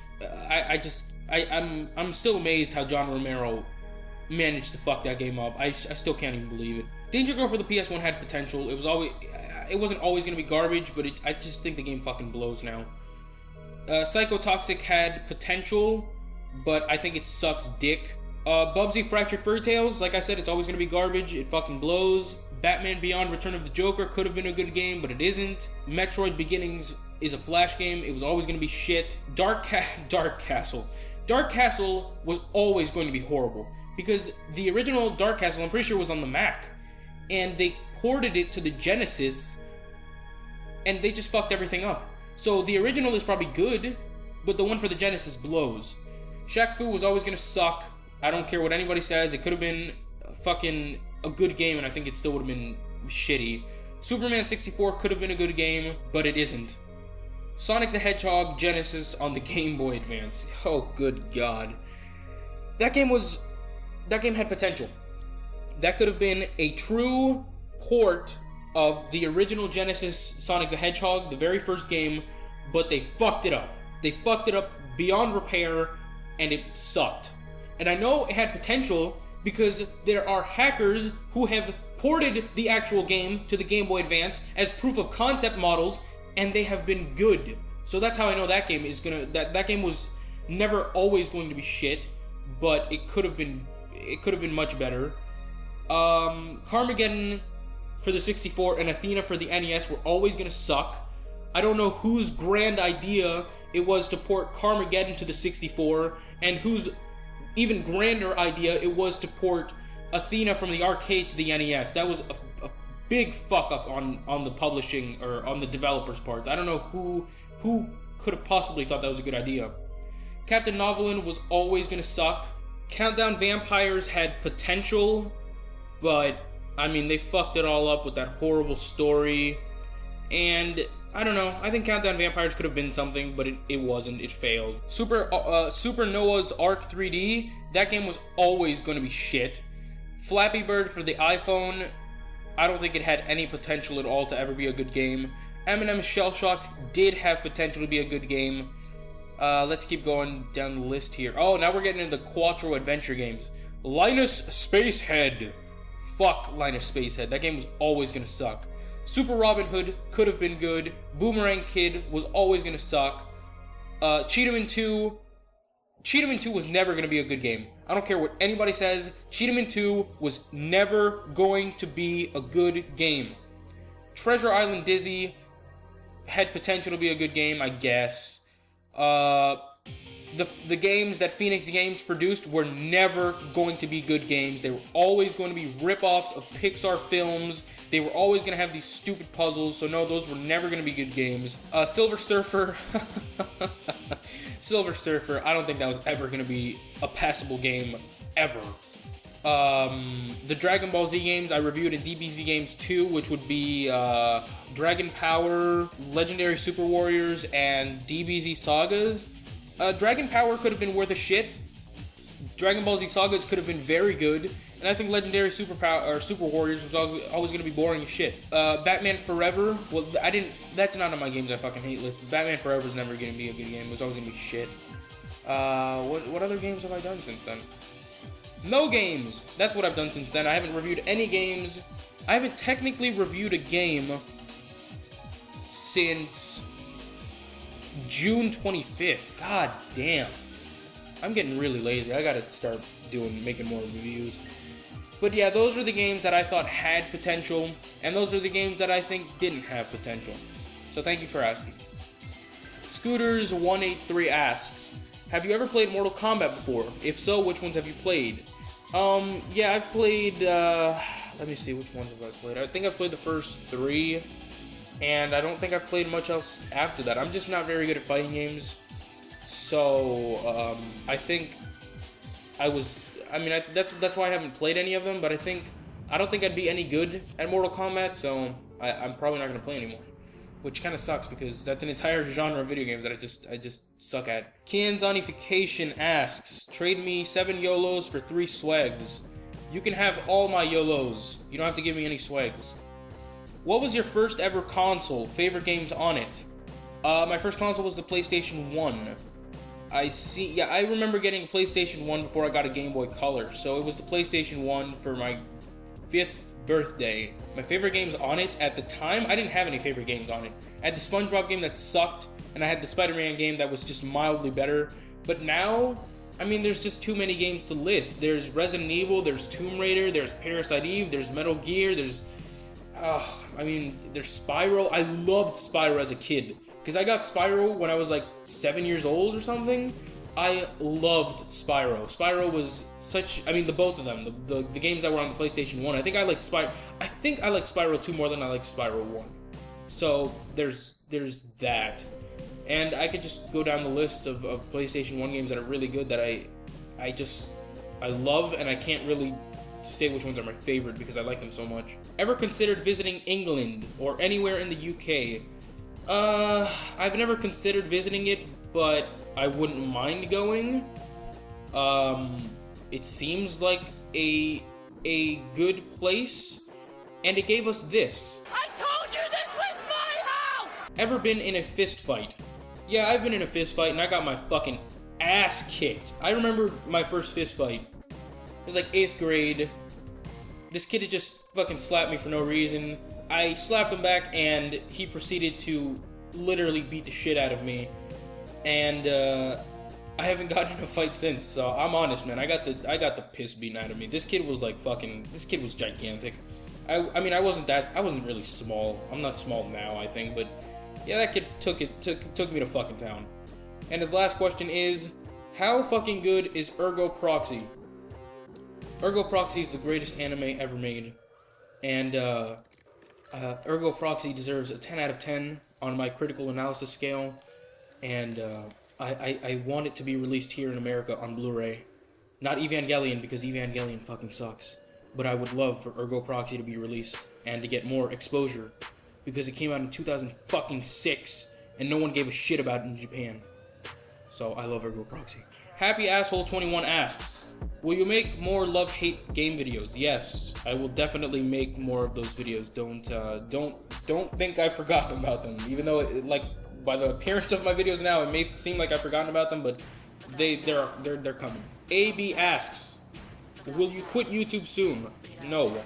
I'm still amazed how John Romero managed to fuck that game up. I still can't even believe it. Danger Girl for the PS1 had potential. It wasn't always gonna be garbage, but I just think the game fucking blows now. Psychotoxic had potential, but I think it sucks dick. Bubsy Fractured Fairy Tales, like I said, it's always gonna be garbage. It fucking blows. Batman Beyond Return of the Joker could have been a good game, but it isn't. Metroid Beginnings is a Flash game. It was always going to be shit. Dark Castle. Dark Castle was always going to be horrible, because the original Dark Castle, I'm pretty sure, was on the Mac, and they ported it to the Genesis, and they just fucked everything up. So the original is probably good, but the one for the Genesis blows. Shaq Fu was always going to suck. I don't care what anybody says. It could have been fucking a good game, and I think it still would have been shitty. Superman 64 could have been a good game, but it isn't. Sonic the Hedgehog Genesis on the Game Boy Advance. Oh, good God. That game had potential. That could have been a true port of the original Genesis Sonic the Hedgehog, the very first game, but they fucked it up. They fucked it up beyond repair, and it sucked. And I know it had potential because there are hackers who have ported the actual game to the Game Boy Advance as proof of concept models, and they have been good. So that's how I know that game is that game was never always going to be shit, but it could have been much better. Carmageddon for the 64 and Athena for the NES were always gonna suck. I don't know whose grand idea it was to port Carmageddon to the 64, and whose even grander idea it was to port Athena from the arcade to the NES. That was a big fuck up on the publishing or on the developers' parts. I don't know who could have possibly thought that was a good idea. Captain Novolin was always gonna suck. Countdown Vampires had potential, but I mean, they fucked it all up with that horrible story. And I don't know, I think Countdown Vampires could have been something, but it wasn't. It failed. Super Noah's Ark 3D, that game was always going to be shit. Flappy Bird for the iPhone, I don't think it had any potential at all to ever be a good game. Eminem's Shell Shocked did have potential to be a good game. Let's keep going down the list here. Oh, now we're getting into the Quattro adventure games. Linus Spacehead. Fuck Linus Spacehead. That game was always going to suck. Super Robin Hood could have been good. Boomerang Kid was always going to suck. Cheetahman 2 was never going to be a good game. I don't care what anybody says. Cheetahman 2 was never going to be a good game. Treasure Island Dizzy had potential to be a good game, I guess. The games that Phoenix Games produced were never going to be good games. They were always going to be rip-offs of Pixar films. They were always going to have these stupid puzzles, so no, those were never going to be good games. Silver Surfer. Silver Surfer, I don't think that was ever going to be a passable game, ever. The Dragon Ball Z games I reviewed in DBZ Games 2, which would be Dragon Power, Legendary Super Warriors, and DBZ Sagas. Dragon Power could have been worth a shit. Dragon Ball Z Sagas could have been very good. And I think Legendary Super Warriors was always going to be boring as shit. Batman Forever, well, that's not on my games I fucking hate list. Batman Forever is never going to be a good game. It was always going to be shit. What other games have I done since then? No games! That's what I've done since then. I haven't reviewed any games. I haven't technically reviewed a game since June 25th. God damn. I'm getting really lazy. I gotta start making more reviews. But yeah, those are the games that I thought had potential, and those are the games that I think didn't have potential. So thank you for asking. Scooters183 asks, have you ever played Mortal Kombat before? If so, which ones have you played? Yeah, I've played, let me see, which ones have I played? I think I've played the first 3, and I don't think I've played much else after that. I'm just not very good at fighting games. So, I think that's why I haven't played any of them, but I don't think I'd be any good at Mortal Kombat, so I'm probably not gonna play anymore. Which kind of sucks because that's an entire genre of video games that I just suck at. Kianzonification asks, trade me 7 YOLOs for 3 swags. You can have all my YOLOs. You don't have to give me any swags. What was your first ever console? Favorite games on it? My first console was the PlayStation 1. I remember getting a PlayStation 1 before I got a Game Boy Color. So it was the PlayStation 1 for my 5th birthday. My favorite games on it at the time, I didn't have any favorite games on it. I had the SpongeBob game that sucked, and I had the Spider-Man game that was just mildly better. But now, I mean, there's just too many games to list. There's Resident Evil, there's Tomb Raider, there's Parasite Eve, there's Metal Gear, there's Spyro. I loved Spyro as a kid, because I got Spyro when I was like 7 years old or something. I loved Spyro. Spyro was the both of them, the games that were on the PlayStation 1. I think I like Spyro 2 more than I like Spyro 1. So there's that. And I could just go down the list of PlayStation 1 games that are really good that I love, and I can't really say which ones are my favorite because I like them so much. Ever considered visiting England or anywhere in the UK? I've never considered visiting it, but I wouldn't mind going. It seems like a good place, and it gave us this. I told you this was my house! Ever been in a fist fight? Yeah, I've been in a fist fight, and I got my fucking ass kicked. I remember my first fist fight. It was like 8th grade. This kid had just fucking slapped me for no reason. I slapped him back, and he proceeded to literally beat the shit out of me. And I haven't gotten in a fight since, so I'm honest, man. I got the piss beaten out of me. This kid was this kid was gigantic. I mean, I wasn't really small. I'm not small now, I think, but yeah, that kid took me to fucking town. And his last question is, how fucking good is Ergo Proxy? Ergo Proxy is the greatest anime ever made, and Ergo Proxy deserves a 10 out of 10 on my critical analysis scale, and I want it to be released here in America on Blu-ray. Not Evangelion, because Evangelion fucking sucks, but I would love for Ergo Proxy to be released and to get more exposure, because it came out in 2006 and no one gave a shit about it in Japan. So I love Ergo Proxy. Happy Asshole 21 asks, will you make more love-hate game videos? Yes, I will definitely make more of those videos. Don't think I've forgotten about them. Even though, by the appearance of my videos now, it may seem like I've forgotten about them, but they're coming. AB asks, will you quit YouTube soon? No,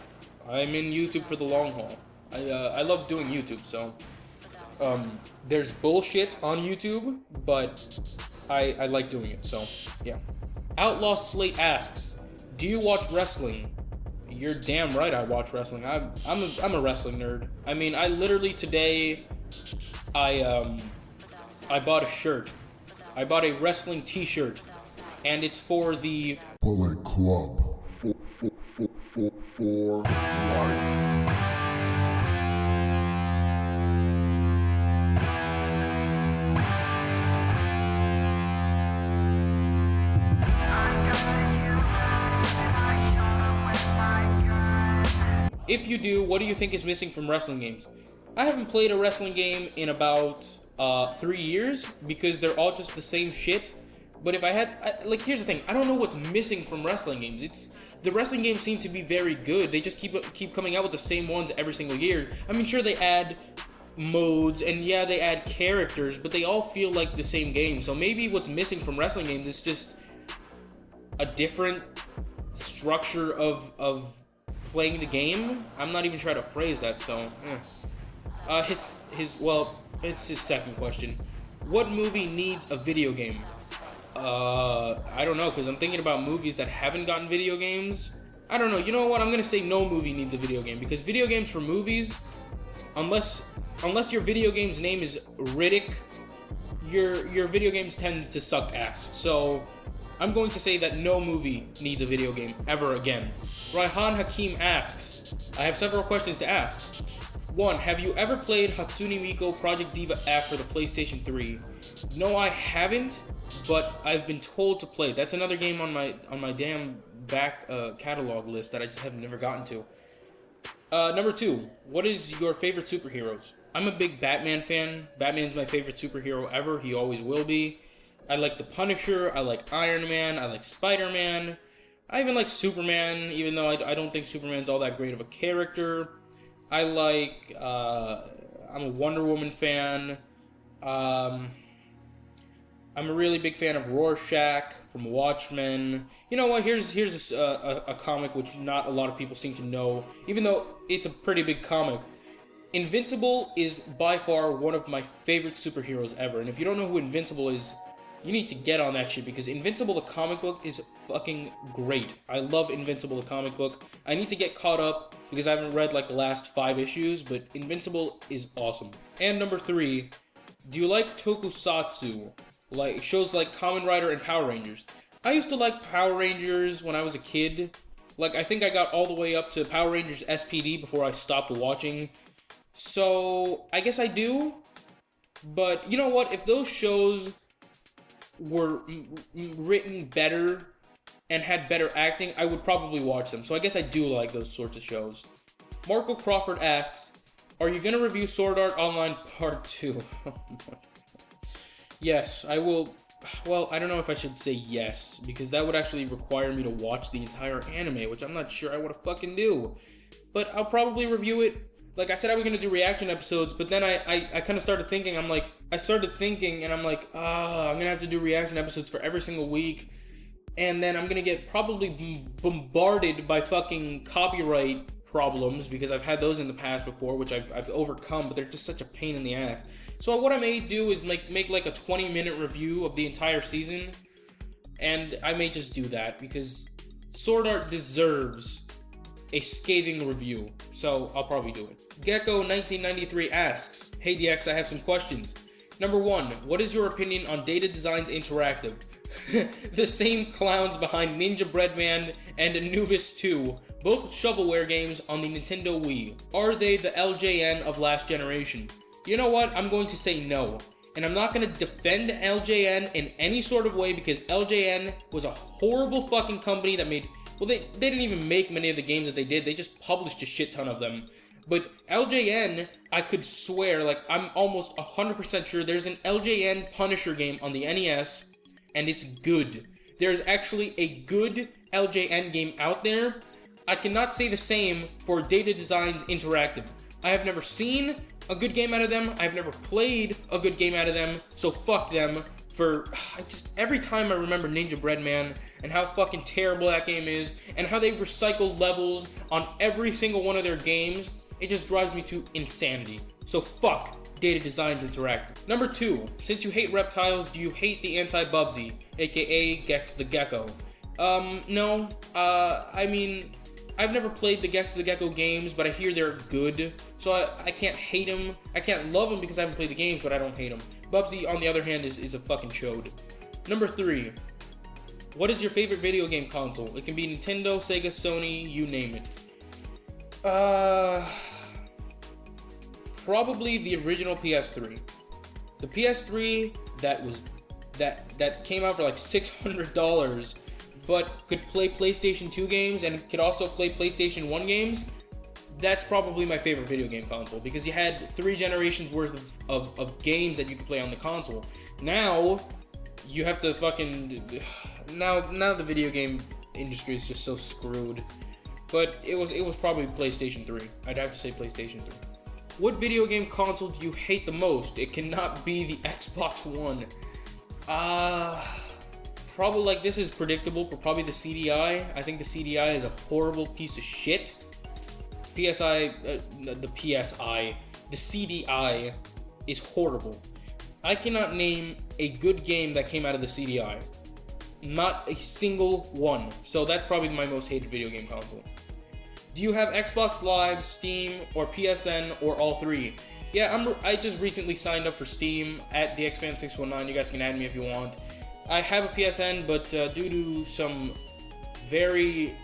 I'm in YouTube for the long haul. I love doing YouTube, so there's bullshit on YouTube, but I like doing it, so yeah. Outlaw Slate asks, do you watch wrestling? You're damn right I watch wrestling. I'm a wrestling nerd. I mean, I literally today I bought a shirt. I bought a wrestling t-shirt, and it's for the Bullet Club for life. If you do, what do you think is missing from wrestling games? I haven't played a wrestling game in about 3 years because they're all just the same shit. But if I had, like, here's the thing, I don't know what's missing from wrestling games. The wrestling games seem to be very good. They just keep coming out with the same ones every single year. I mean, sure, they add modes, and yeah, they add characters, but they all feel like the same game. So maybe what's missing from wrestling games is just a different structure of playing the game. I'm not even trying to phrase that, so well, it's his second question. What movie needs a video game? I don't know, because I'm thinking about movies that haven't gotten video games. I don't know. You know what? I'm gonna say no movie needs a video game, because video games for movies, unless your video game's name is Riddick, your video games tend to suck ass. So I'm going to say that no movie needs a video game ever again. Raihan Hakim asks, I have several questions to ask. 1. Have you ever played Hatsune Miku Project Diva F for the PlayStation 3? No, I haven't, but I've been told to play. That's another game on my damn back catalog list that I just have never gotten to. Number 2. What is your favorite superheroes? I'm a big Batman fan. Batman's my favorite superhero ever. He always will be. I like the Punisher. I like Iron Man. I like Spider-Man. I even like Superman, even though I don't think Superman's all that great of a character. I like, I'm a Wonder Woman fan. I'm a really big fan of Rorschach from Watchmen. You know what, here's a comic which not a lot of people seem to know, even though it's a pretty big comic. Invincible is by far one of my favorite superheroes ever, and if you don't know who Invincible is, you need to get on that shit, because Invincible the comic book is fucking great. I love Invincible the comic book. I need to get caught up because I haven't read like the last 5 issues, but Invincible is awesome. And number 3, do you like tokusatsu? Like shows like Kamen Rider and Power Rangers? I used to like Power Rangers when I was a kid. Like I think I got all the way up to Power Rangers SPD before I stopped watching. So I guess I do. But you know what? If those shows were written better and had better acting, I would probably watch them. So I guess I do like those sorts of shows. Markel Crawford asks, are you going to review Sword Art Online Part 2? Yes, I will. Well, I don't know if I should say yes, because that would actually require me to watch the entire anime, which I'm not sure I want to fucking do. But I'll probably review it. Like I said, I was going to do reaction episodes, but then I kind of started thinking, I'm like, I'm going to have to do reaction episodes for every single week, and then I'm going to get probably bombarded by fucking copyright problems, because I've had those in the past before, which I've overcome, but they're just such a pain in the ass. So what I may do is make like a 20-minute review of the entire season, and I may just do that, because Sword Art deserves a scathing review, so I'll probably do it. Gecko1993 asks, hey DX, I have some questions. Number 1, what is your opinion on Data Designs Interactive? The same clowns behind Ninja Breadman and Anubis 2, both shovelware games on the Nintendo Wii. Are they the LJN of last generation? You know what, I'm going to say no. And I'm not going to defend LJN in any sort of way, because LJN was a horrible fucking company that made... Well, they didn't even make many of the games that they did. They just published a shit ton of them. But LJN, I could swear, like, I'm almost 100% sure there's an LJN Punisher game on the NES, and it's good. There's actually a good LJN game out there. I cannot say the same for Data Designs Interactive. I have never seen a good game out of them. I've never played a good game out of them, so fuck them. Every time I remember Ninja Breadman and how fucking terrible that game is, and how they recycle levels on every single one of their games, it just drives me to insanity. So fuck Data Designs Interactive. Number 2, since you hate reptiles, do you hate the anti-Bubsy, aka Gex the Gecko? No. I mean, I've never played the Gex the Gecko games, but I hear they're good, so I can't hate them. I can't love them because I haven't played the games, but I don't hate them. Bubsy, on the other hand, is a fucking chode. Number 3, what is your favorite video game console? It can be Nintendo, Sega, Sony, you name it. Probably the original PS3. The PS3 that came out for like $600, but could play PlayStation 2 games and could also play PlayStation 1 games. that's probably my favorite video game console, because you had 3 generations worth of games that you could play on the console. Now you have to fucking now the video game industry is just so screwed. But it was probably PlayStation 3. I'd have to say PlayStation 3. What video game console do you hate the most? It cannot be the Xbox One. Probably, like, this is predictable, but probably the CDI. I think the CDI is a horrible piece of shit. The CDI is horrible. I cannot name a good game that came out of the CDI. Not a single one. So that's probably my most hated video game console. Do you have Xbox Live, Steam, or PSN, or all 3? Yeah, I just recently signed up for Steam at DXFan619. You guys can add me if you want. I have a PSN, but due to some very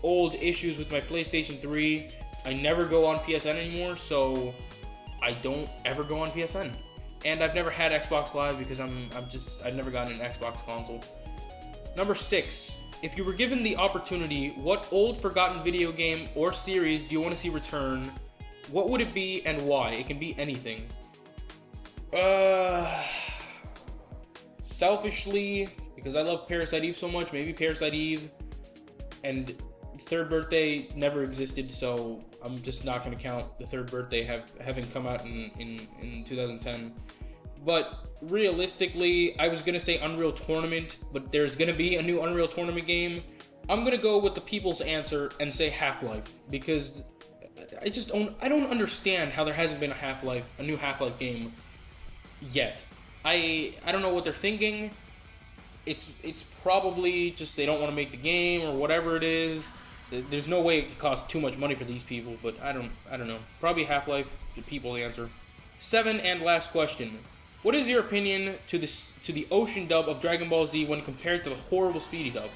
old issues with my PlayStation 3, I never go on PSN anymore, so I don't ever go on PSN. And I've never had Xbox Live because I've never gotten an Xbox console. Number 6. If you were given the opportunity, what old forgotten video game or series do you want to see return? What would it be and why? It can be anything. Selfishly, because I love Parasite Eve so much, maybe Parasite Eve. And Third Birthday never existed, so I'm just not going to count the Third Birthday having come out in 2010. But realistically, I was going to say Unreal Tournament, but there's going to be a new Unreal Tournament game. I'm going to go with the people's answer and say Half-Life, because I don't understand how there hasn't been a new Half-Life game yet. I don't know what they're thinking. It's probably just they don't want to make the game or whatever it is. There's no way it could cost too much money for these people, but I don't know. Probably Half-Life, the people answer. 7 and last question. What is your opinion to the Ocean dub of Dragon Ball Z when compared to the horrible Speedy dub?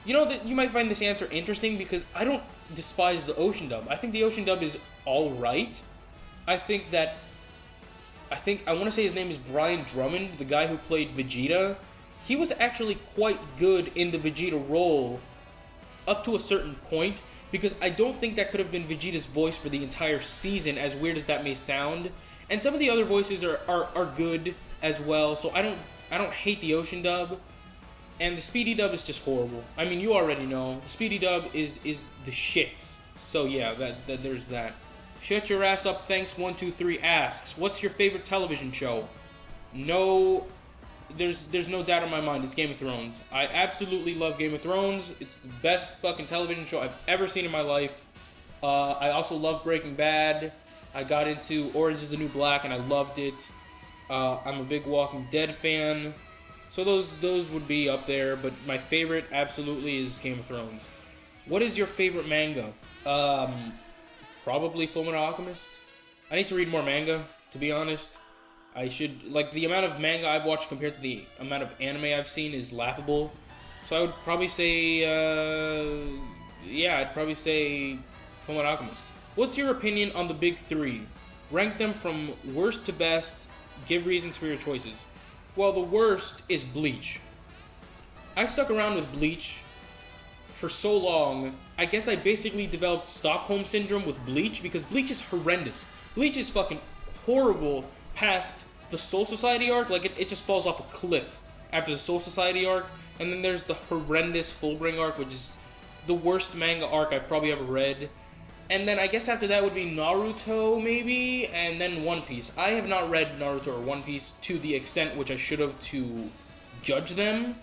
You know, that you might find this answer interesting because I don't despise the Ocean dub. I think the Ocean dub is alright. I want to say his name is Brian Drummond, the guy who played Vegeta. He was actually quite good in the Vegeta role up to a certain point, because I don't think that could have been Vegeta's voice for the entire season, as weird as that may sound. And some of the other voices are good as well, so I don't hate the Ocean dub. And the Speedy dub is just horrible. I mean, you already know. The Speedy dub is the shits. So yeah, there's that. Shut your ass up, thanks123 asks, what's your favorite television show? No, there's no doubt in my mind, it's Game of Thrones. I absolutely love Game of Thrones. It's the best fucking television show I've ever seen in my life. I also love Breaking Bad. I got into Orange is the New Black and I loved it. I'm a big Walking Dead fan. So those would be up there, but my favorite absolutely is Game of Thrones. What is your favorite manga? Probably Fullmetal Alchemist. I need to read more manga, to be honest. I should, like, the amount of manga I've watched compared to the amount of anime I've seen is laughable. So I would probably say, I'd probably say Fullmetal Alchemist. What's your opinion on the big 3? Rank them from worst to best. Give reasons for your choices. Well, the worst is Bleach. I stuck around with Bleach for so long. I guess I basically developed Stockholm Syndrome with Bleach, because Bleach is horrendous. Bleach is fucking horrible past the Soul Society arc. Like, it just falls off a cliff after the Soul Society arc. And then there's the horrendous Fullbring arc, which is the worst manga arc I've probably ever read. And then I guess after that would be Naruto, maybe, and then One Piece. I have not read Naruto or One Piece to the extent which I should have to judge them,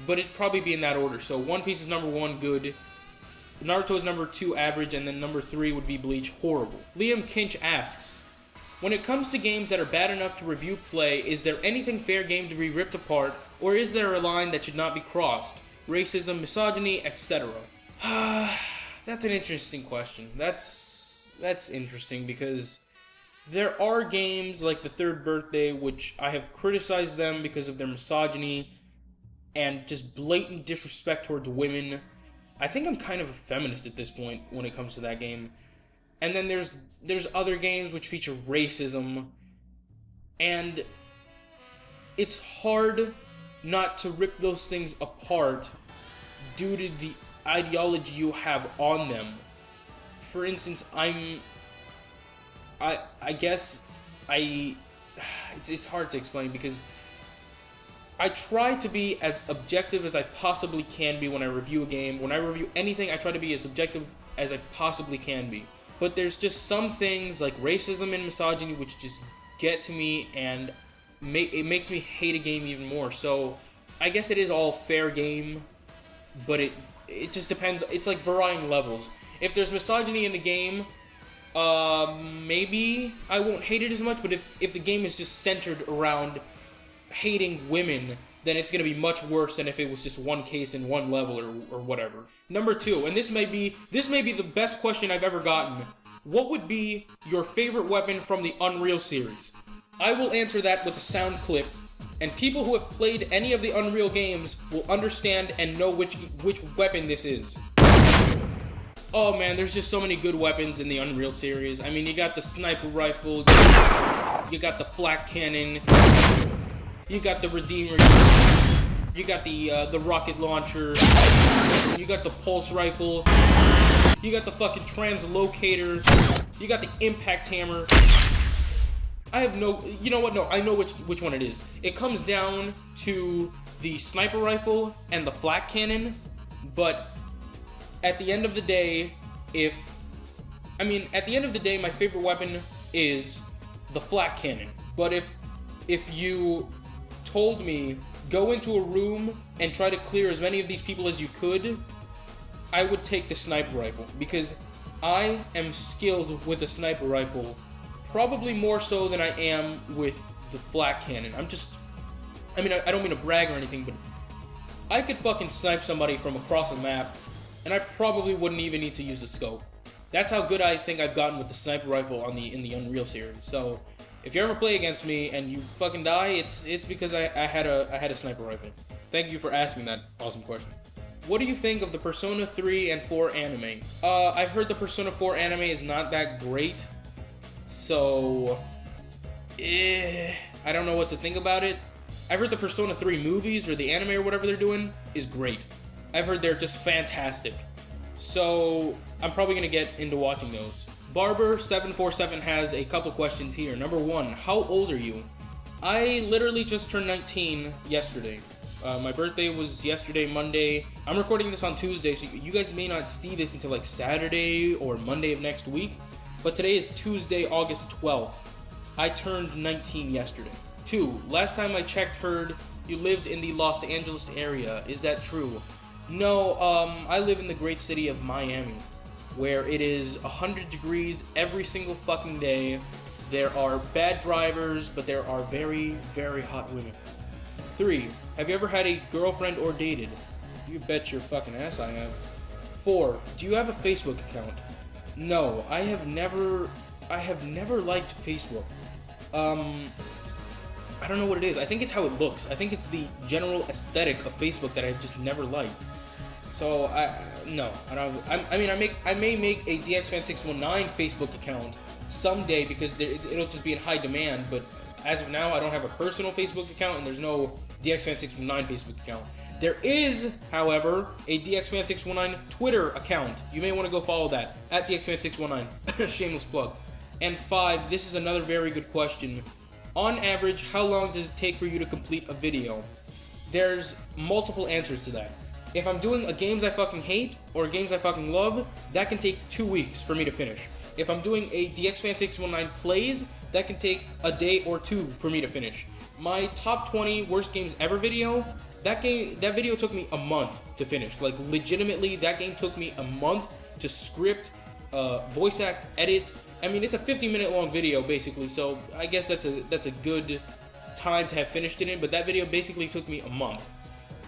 but it'd probably be in that order. So One Piece is number 1, good. Naruto is number 2, average, and then number 3 would be Bleach, horrible. Liam Kinch asks, when it comes to games that are bad enough to review play, is there anything fair game to be ripped apart, or is there a line that should not be crossed? Racism, misogyny, etc. That's an interesting question. That's interesting, because there are games like The Third Birthday, which I have criticized them because of their misogyny and just blatant disrespect towards women. I think I'm kind of a feminist at this point when it comes to that game. And then there's other games which feature racism, and it's hard not to rip those things apart due to the ideology you have on them. for instance, I guess it's hard to explain because I try to be as objective as I possibly can be when I review a game. When I review anything, I try to be as objective as I possibly can be. But there's just some things like racism and misogyny which just get to me, and it makes me hate a game even more. So I guess it is all fair game, but it just depends. It's like varying levels. If there's misogyny in the game, maybe I won't hate it as much. But if the game is just centered around hating women, then it's going to be much worse than if it was just one case in one level or whatever. Number 2, and this may be the best question I've ever gotten. What would be your favorite weapon from the Unreal series? I will answer that with a sound clip, and people who have played any of the Unreal games will understand and know which weapon this is. Oh man, there's just so many good weapons in the Unreal series. I mean, you got the sniper rifle, you got the flak cannon, you got the Redeemer, you got the rocket launcher, you got the pulse rifle, you got the fucking translocator, you got the impact hammer. I have no, you know what, no, I know which one it is. It comes down to the sniper rifle and the flak cannon, but at the end of the day, at the end of the day, my favorite weapon is the flak cannon. But if you told me, go into a room and try to clear as many of these people as you could, I would take the sniper rifle, because I am skilled with a sniper rifle, probably more so than I am with the flak cannon. I don't mean to brag or anything, but I could fucking snipe somebody from across a map, and I probably wouldn't even need to use the scope. That's how good I think I've gotten with the sniper rifle in the Unreal series. So if you ever play against me and you fucking die, it's because I had a sniper rifle. Thank you for asking that awesome question. What do you think of the Persona 3 and 4 anime? I've heard the Persona 4 anime is not that great, so I don't know what to think about it. I've heard the Persona 3 movies or the anime or whatever they're doing is great. I've heard they're just fantastic. So I'm probably gonna get into watching those. Barber747 has a couple questions here. Number 1, how old are you? I literally just turned 19 yesterday. My birthday was yesterday, Monday. I'm recording this on Tuesday, so you guys may not see this until like Saturday or Monday of next week. But today is Tuesday, August 12th. I turned 19 yesterday. 2, last time I heard you lived in the Los Angeles area. Is that true? No, I live in the great city of Miami, where it is 100 degrees every single fucking day. There are bad drivers, but there are very, very hot women. 3, have you ever had a girlfriend or dated? You bet your fucking ass I have. 4, do you have a Facebook account? No, I have never liked Facebook. I don't know what it is. I think it's how it looks. I think it's the general aesthetic of Facebook that I've just never liked. So no, I don't. I may make a DXFan619 Facebook account someday because it'll just be in high demand. But as of now, I don't have a personal Facebook account, and there's no DXFan619 Facebook account. There is, however, a DXFan619 Twitter account. You may want to go follow that at DXFan619. Shameless plug. And 5, this is another very good question. On average, how long does it take for you to complete a video? There's multiple answers to that. If I'm doing a games I fucking hate or games I fucking love, that can take 2 weeks for me to finish. If I'm doing a DXFan619 plays, that can take a day or 2 for me to finish. My top 20 worst games ever video, that video took me a month to finish. Like legitimately, that game took me a month to script, voice act, edit. I mean, it's a 50-minute long video basically, so I guess that's a good time to have finished it in. But that video basically took me a month.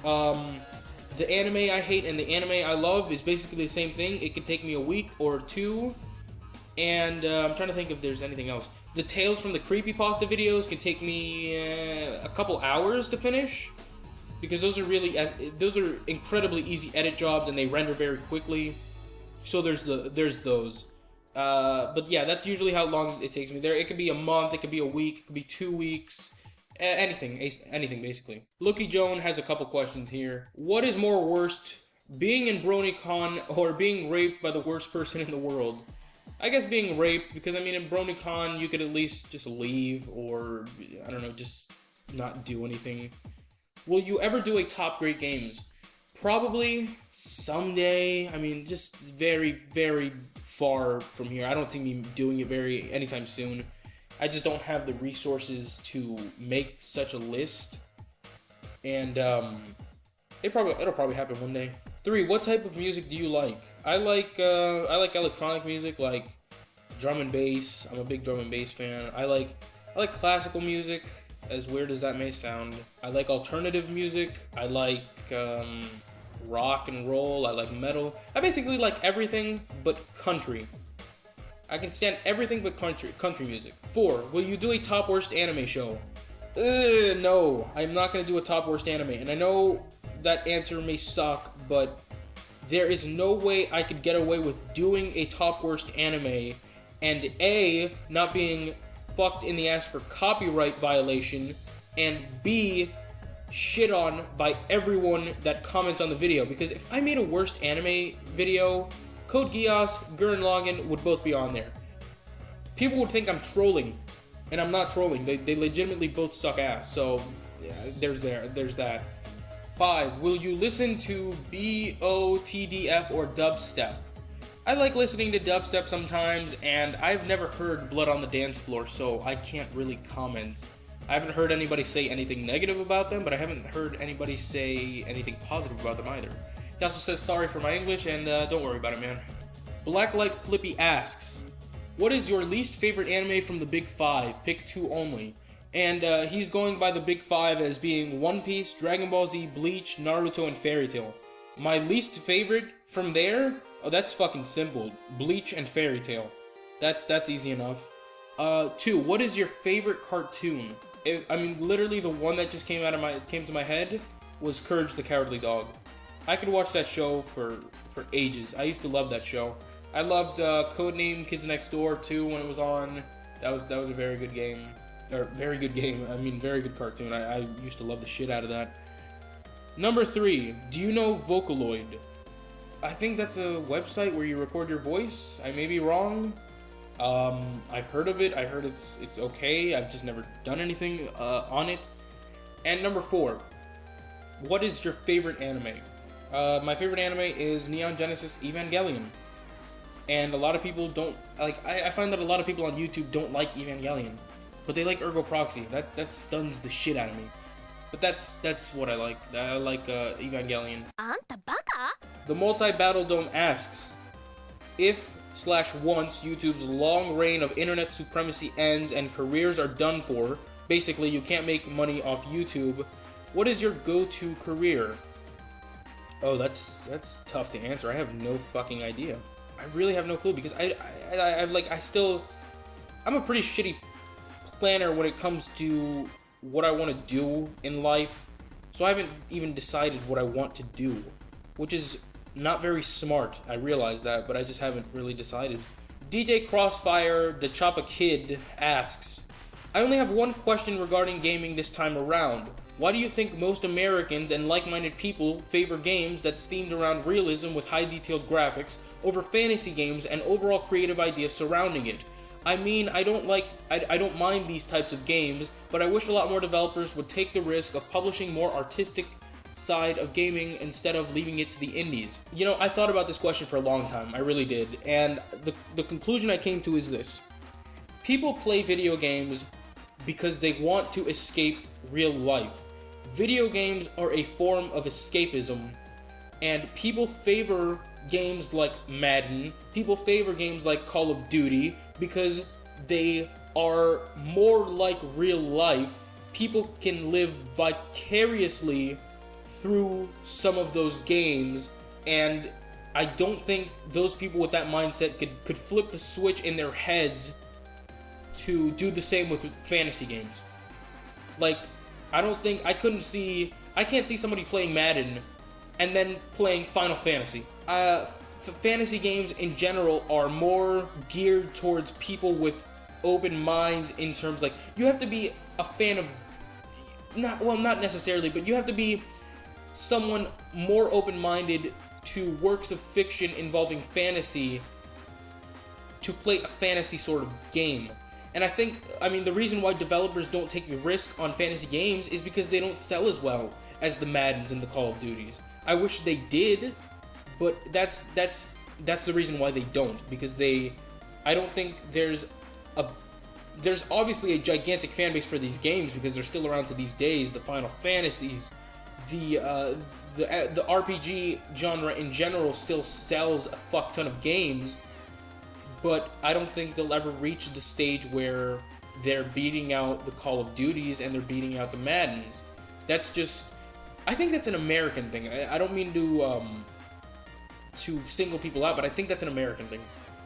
The anime I hate and the anime I love is basically the same thing. It could take me a week or 2. And I'm trying to think if there's anything else. The Tales from the Creepypasta videos can take me a couple hours to finish, because those are incredibly easy edit jobs and they render very quickly. So there's those. But yeah, that's usually how long it takes me. It could be a month, it could be a week, it could be 2 weeks. Anything basically. Looky Joan has a couple questions here. What is more worst being in BronyCon or being raped by the worst person in the world. I guess being raped, because I mean in BronyCon you could at least just leave or, I don't know, just not do anything. Will you ever do a Top Great Games? Probably someday. I mean, just very, very far from here. I don't see me doing it anytime soon. I just don't have the resources to make such a list. And it'll probably happen one day. 3. What type of music do you like? I like electronic music, like drum and bass. I'm a big drum and bass fan. I like classical music, as weird as that may sound. I like alternative music. I like rock and roll. I like metal. I basically like everything but country. I can stand everything but country music. 4. Will you do a top worst anime show? No, I'm not gonna do a top worst anime. And I know that answer may suck, but there is no way I could get away with doing a top worst anime and A, not being fucked in the ass for copyright violation, and B, shit on by everyone that comments on the video. Because if I made a worst anime video, Code Geass, Gurren Lagann would both be on there. People would think I'm trolling, and I'm not trolling. They legitimately both suck ass. So yeah, there's that. 5. Will you listen to BOTDF or dubstep? I like listening to dubstep sometimes, and I've never heard Blood on the Dance Floor, so I can't really comment. I haven't heard anybody say anything negative about them, but I haven't heard anybody say anything positive about them either. He also says sorry for my English, and don't worry about it, man. Blacklight Flippy asks, what is your least favorite anime from the Big 5? Pick 2 only. And he's going by the Big 5 as being One Piece, Dragon Ball Z, Bleach, Naruto, and Fairy Tail. My least favorite from there? Oh, that's fucking simple. Bleach and Fairy Tail. That's easy enough. 2. What is your favorite cartoon? I mean, literally the one that just came to my head was Courage the Cowardly Dog. I could watch that show for ages. I used to love that show. I loved Codename Kids Next Door too when it was on. That was a very good game. Or very good game. I mean, very good cartoon. I used to love the shit out of that. Number 3. Do you know Vocaloid? I think that's a website where you record your voice. I may be wrong. I've heard of it. I heard it's okay. I've just never done anything on it. And number 4. What is your favorite anime? My favorite anime is Neon Genesis Evangelion. And a lot of people don't like. I find that a lot of people on YouTube don't like Evangelion, but they like Ergo Proxy. That stuns the shit out of me. But that's what I like. I like Evangelion. The Multi-Battle Dome asks, if/once YouTube's long reign of internet supremacy ends and careers are done for, basically you can't make money off YouTube, what is your go-to career? Oh, that's tough to answer. I have no fucking idea. I really have no clue because I'm a pretty shitty planner when it comes to what I want to do in life. So I haven't even decided what I want to do, which is not very smart. I realize that, but I just haven't really decided. DJ Crossfire, the Choppa Kid, asks, I only have one question regarding gaming this time around. Why do you think most Americans and like-minded people favor games that's themed around realism with high-detailed graphics over fantasy games and overall creative ideas surrounding it? I mean, I don't mind these types of games, but I wish a lot more developers would take the risk of publishing more artistic side of gaming instead of leaving it to the indies. You know, I thought about this question for a long time, I really did, and the conclusion I came to is this. People play video games because they want to escape real life. Video games are a form of escapism, and people favor games like Madden, people favor games like Call of Duty, because they are more like real life. People can live vicariously through some of those games, and I don't think those people with that mindset could flip the switch in their heads to do the same with fantasy games. Like, I can't see somebody playing Madden and then playing Final Fantasy. Fantasy games in general are more geared towards people with open minds in terms like, you have to be a fan of, not necessarily, but you have to be someone more open-minded to works of fiction involving fantasy to play a fantasy sort of game. And I mean, the reason why developers don't take the risk on fantasy games is because they don't sell as well as the Maddens and the Call of Duties. I wish they did, but that's the reason why they don't, because I don't think there's obviously a gigantic fan base for these games because they're still around to these days. The Final Fantasies, the RPG genre in general still sells a fuck ton of games, but I don't think they'll ever reach the stage where they're beating out the Call of Duties and they're beating out the Maddens. I think that's an American thing. I don't mean to single people out, but I think that's an American thing.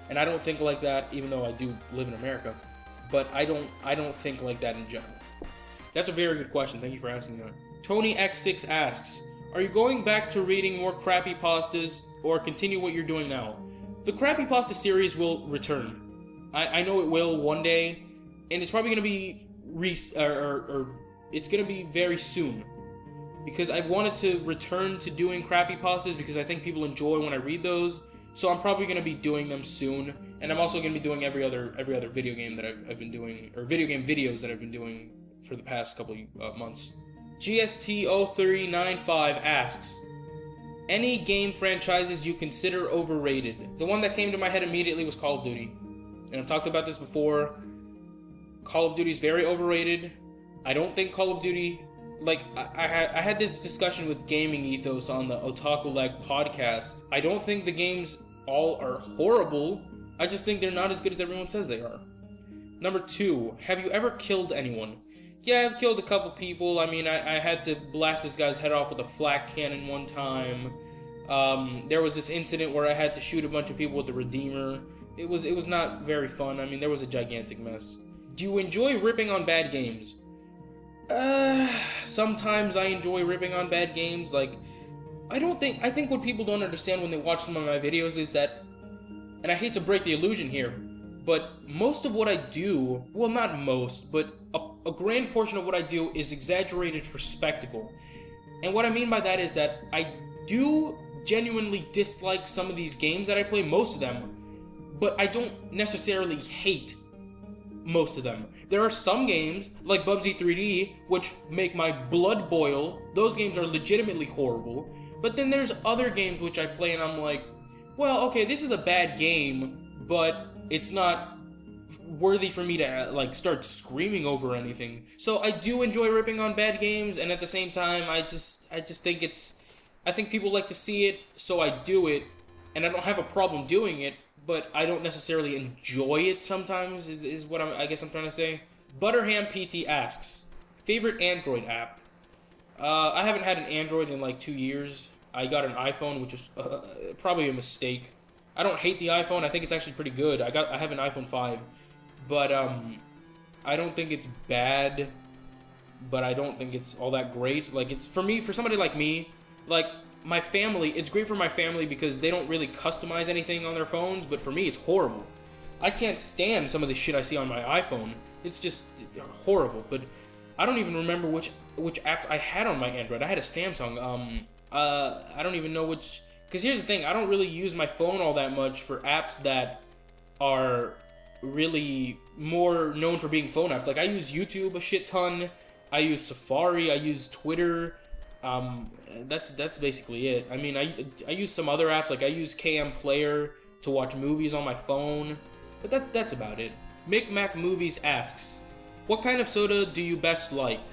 And I don't think like that, even though I do live in America. But I don't think like that in general. That's a very good question. Thank you for asking that. Tony X6 asks, are you going back to reading more creepypastas or continue what you're doing now? The creepypasta series will return. I know it will one day, and it's probably going to be it's going to be very soon, because I wanted to return to doing creepypastas because I think people enjoy when I read those. So I'm probably going to be doing them soon, and I'm also going to be doing every other video game that I've been doing, or video game videos that I've been doing for the past couple months. GST0395 asks, any game franchises you consider overrated? The one that came to my head immediately was Call of Duty. And I've talked about this before. Call of Duty is very overrated. I don't think Call of Duty... Like, I had this discussion with Gaming Ethos on the Otaku Lag podcast. I don't think the games all are horrible. I just think they're not as good as everyone says they are. Number 2, have you ever killed anyone? Yeah, I've killed a couple people. I mean, I had to blast this guy's head off with a flak cannon one time. There was this incident where I had to shoot a bunch of people with the Redeemer. It was not very fun. I mean, there was a gigantic mess. Do you enjoy ripping on bad games? Sometimes I enjoy ripping on bad games. Like, I think what people don't understand when they watch some of my videos is that, and I hate to break the illusion here, but most of what I do, well, not most, but a grand portion of what I do is exaggerated for spectacle. And what I mean by that is that I do genuinely dislike some of these games that I play, most of them, but I don't necessarily hate most of them. There are some games, like Bubsy 3D, which make my blood boil. Those games are legitimately horrible. But then there's other games which I play and I'm like, well, okay, this is a bad game, but it's not worthy for me to like start screaming over anything. So I do enjoy ripping on bad games, and at the same time, I just think I think people like to see it, so I do it, and I don't have a problem doing it, but I don't necessarily enjoy it sometimes, is what I guess I'm trying to say. Butterham PT asks, favorite Android app? I haven't had an Android in like 2 years. I got an iPhone, which was probably a mistake. I don't hate the iPhone. I think it's actually pretty good. I have an iPhone 5, but I don't think it's bad, but I don't think it's all that great. Like, it's for somebody like me, like my family, it's great for my family because they don't really customize anything on their phones, but for me it's horrible. I can't stand some of the shit I see on my iPhone. It's just horrible. But I don't even remember which apps I had on my Android. I had a Samsung. I don't even know which. Because here's the thing, I don't really use my phone all that much for apps that are really more known for being phone apps. Like, I use YouTube a shit ton, I use Safari, I use Twitter, that's basically it. I mean, I use some other apps, like I use KM Player to watch movies on my phone, but that's about it. Micmac Movies asks, what kind of soda do you best like?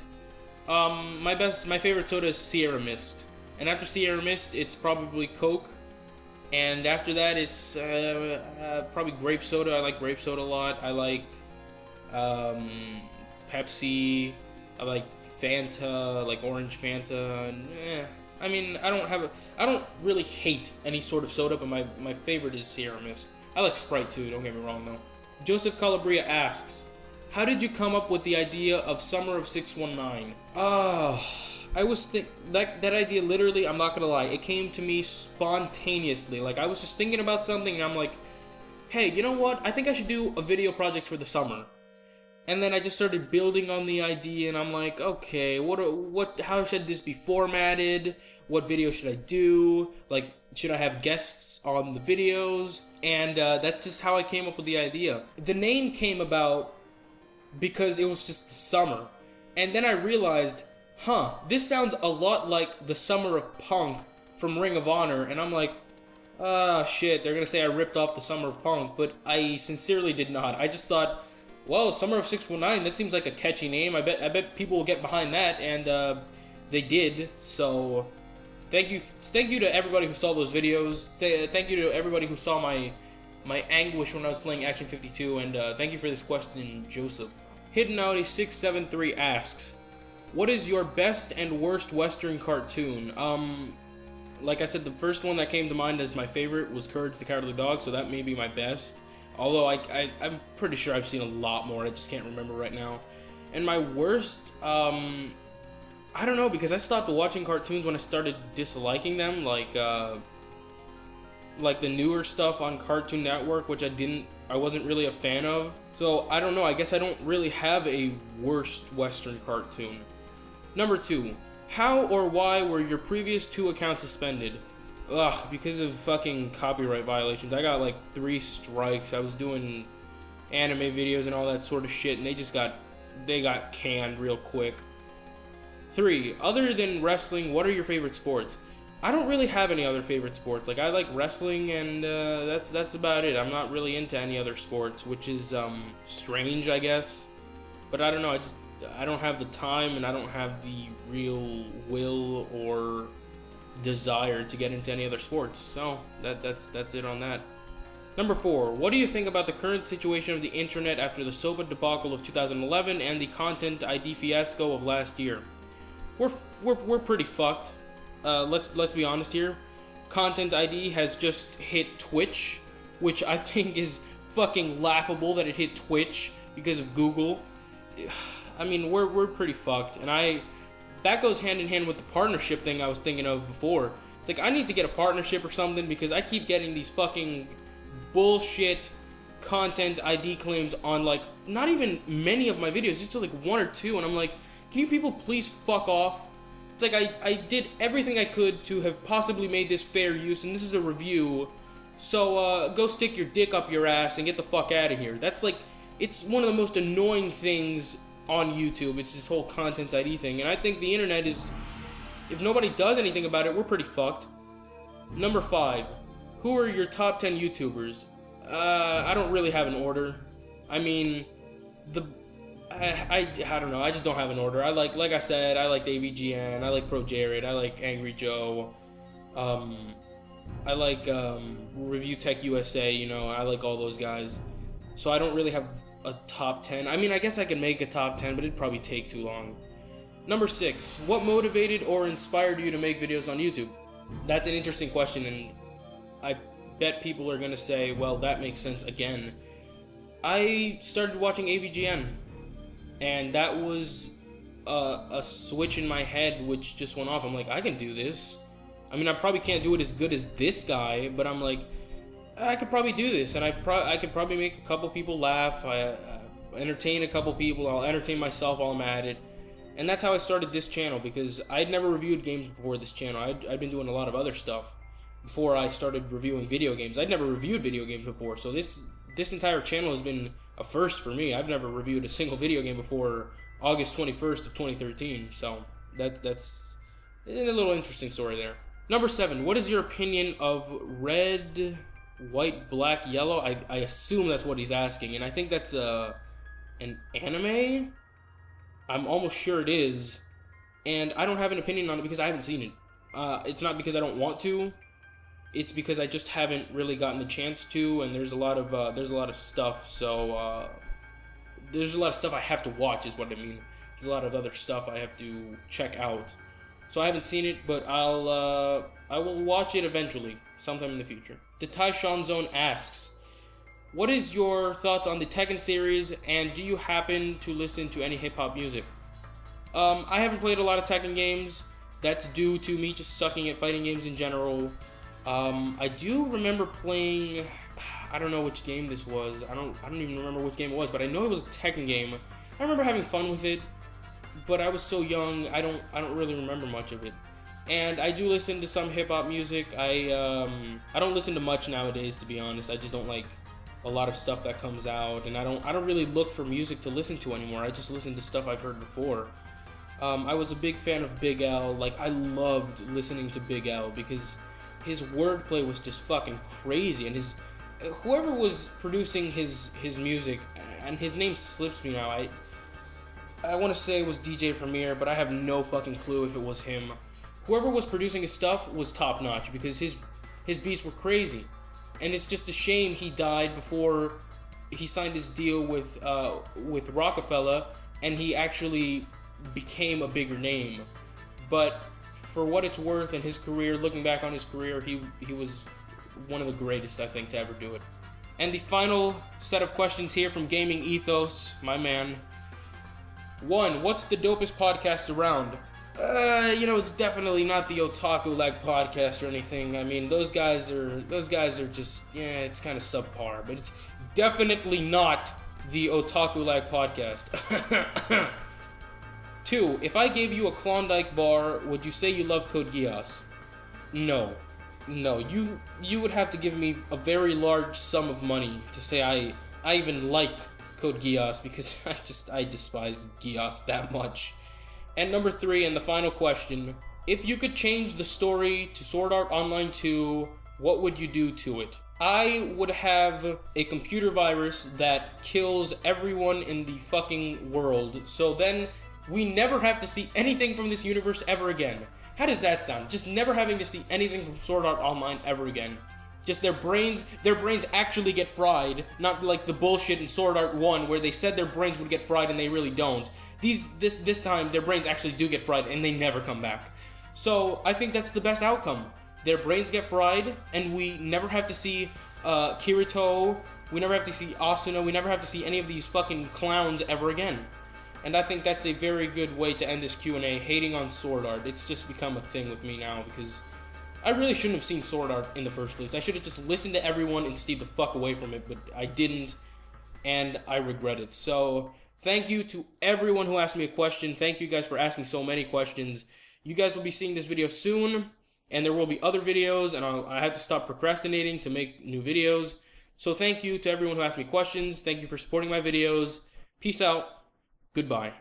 My favorite soda is Sierra Mist. And after Sierra Mist, it's probably Coke. And after that, it's probably grape soda. I like grape soda a lot. I like Pepsi. I like Fanta, like orange Fanta. I mean, I don't really hate any sort of soda, but my favorite is Sierra Mist. I like Sprite too, don't get me wrong though. Joseph Calabria asks, how did you come up with the idea of Summer of 619? I was that idea, literally, I'm not gonna lie, it came to me spontaneously. Like, I was just thinking about something and I'm like, hey, you know what? I think I should do a video project for the summer. And then I just started building on the idea, and I'm like, okay, how should this be formatted? What video should I do? Like, should I have guests on the videos? And that's just how I came up with the idea. The name came about because it was just the summer. And then I realized, this sounds a lot like the Summer of Punk from Ring of Honor. And I'm like, shit, they're gonna say I ripped off the Summer of Punk. But I sincerely did not. I just thought, well, Summer of 619, that seems like a catchy name. I bet people will get behind that, and they did. So thank you to everybody who saw those videos. Thank you to everybody who saw my anguish when I was playing Action 52, and thank you for this question, Joseph. Hidden Audi 673 asks, what is your best and worst Western cartoon? Like I said, the first one that came to mind as my favorite was Courage the Cowardly Dog, so that may be my best. Although I'm pretty sure I've seen a lot more, I just can't remember right now. And my worst, I don't know, because I stopped watching cartoons when I started disliking them, like the newer stuff on Cartoon Network, which I wasn't really a fan of. So I don't know, I guess I don't really have a worst Western cartoon. Number 2, how or why were your previous 2 accounts suspended? Ugh, because of fucking copyright violations. I got like 3 strikes. I was doing anime videos and all that sort of shit, and they got canned real quick. 3, other than wrestling, what are your favorite sports? I don't really have any other favorite sports. Like, I like wrestling, and that's about it. I'm not really into any other sports, which is strange, I guess. But I don't know. I don't have the time, and I don't have the real will or desire to get into any other sports. So that's it on that. Number 4, what do you think about the current situation of the internet after the SOPA debacle of 2011 and the content ID fiasco of last year? We're pretty fucked. Let's be honest here. Content ID has just hit Twitch, which I think is fucking laughable that it hit Twitch because of Google. I mean, we're pretty fucked, and that goes hand in hand with the partnership thing I was thinking of before. It's like, I need to get a partnership or something, because I keep getting these fucking bullshit content ID claims on, like, not even many of my videos, just like 1 or 2, and I'm like, can you people please fuck off? It's like, I did everything I could to have possibly made this fair use, and this is a review, so go stick your dick up your ass and get the fuck out of here. That's like, it's one of the most annoying things on YouTube. It's this whole content ID thing, and I think the internet is, if nobody does anything about it, we're pretty fucked. Number 5, who are your top 10 YouTubers? I don't really have an order. I mean, I don't know, I just don't have an order. Like I said, I like AVGN, I like Pro Jared, I like Angry Joe, I like Review Tech USA, you know, I like all those guys. So I don't really have a top 10. I mean, I guess I could make a top 10, but it'd probably take too long. Number 6, what motivated or inspired you to make videos on YouTube? That's an interesting question, and I bet people are gonna say, well, that makes sense again. I started watching AVGN, and that was a switch in my head which just went off. I'm like, I can do this. I mean, I probably can't do it as good as this guy, but I'm like, I could probably do this, and I could probably make a couple people laugh, entertain a couple people, I'll entertain myself while I'm at it. And that's how I started this channel, because I'd never reviewed games before this channel. I'd been doing a lot of other stuff before I started reviewing video games. I'd never reviewed video games before, so this entire channel has been a first for me. I've never reviewed a single video game before August 21st of 2013, so that's a little interesting story there. Number 7, what is your opinion of red, white, black, yellow? I assume that's what he's asking, and I think that's an anime? I'm almost sure it is, and I don't have an opinion on it because I haven't seen it. It's not because I don't want to, it's because I just haven't really gotten the chance to, and there's a lot of stuff, so there's a lot of stuff I have to watch is what I mean. There's a lot of other stuff I have to check out. So I haven't seen it, but I will watch it eventually, sometime in the future. The Taishan Zone asks, what is your thoughts on the Tekken series, and do you happen to listen to any hip-hop music? I haven't played a lot of Tekken games. That's due to me just sucking at fighting games in general. I do remember playing, I don't know which game this was. I don't even remember which game it was, but I know it was a Tekken game I remember having fun with it, but I was so young, I don't really remember much of it. And I do listen to some hip-hop music. I don't listen to much nowadays, to be honest. I just don't like a lot of stuff that comes out, and I don't really look for music to listen to anymore. I just listen to stuff I've heard before. I was a big fan of Big L. Like, I loved listening to Big L because his wordplay was just fucking crazy, and whoever was producing his music, and his name slips me now. I want to say it was DJ Premier, but I have no fucking clue if it was him. Whoever was producing his stuff was top notch because his beats were crazy, and it's just a shame he died before he signed his deal with Rockefeller, and he actually became a bigger name. But for what it's worth in his career, looking back on his career, he was one of the greatest, I think, to ever do it. And the final set of questions here from Gaming Ethos, my man. 1. What's the dopest podcast around? It's definitely not the Otaku Lag podcast or anything. I mean, those guys are just, it's kind of subpar, but it's definitely not the Otaku Lag podcast. 2. If I gave you a Klondike bar, would you say you love Code Geass? No. You would have to give me a very large sum of money to say I even like Code Geass, because I despise Geass that much. And number 3, and the final question, if you could change the story to Sword Art Online 2, what would you do to it? I would have a computer virus that kills everyone in the fucking world, so then we never have to see anything from this universe ever again. How does that sound? Just never having to see anything from Sword Art Online ever again. Just their brains actually get fried, not like the bullshit in Sword Art 1 where they said their brains would get fried and they really don't. This time, their brains actually do get fried and they never come back. So, I think that's the best outcome. Their brains get fried, and we never have to see Kirito, we never have to see Asuna, we never have to see any of these fucking clowns ever again. And I think that's a very good way to end this Q&A, hating on Sword Art. It's just become a thing with me now, because I really shouldn't have seen Sword Art in the first place. I should have just listened to everyone and stayed the fuck away from it, but I didn't, and I regret it. So, thank you to everyone who asked me a question. Thank you guys for asking so many questions. You guys will be seeing this video soon, and there will be other videos, and I have to stop procrastinating to make new videos. So thank you to everyone who asked me questions. Thank you for supporting my videos. Peace out. Goodbye.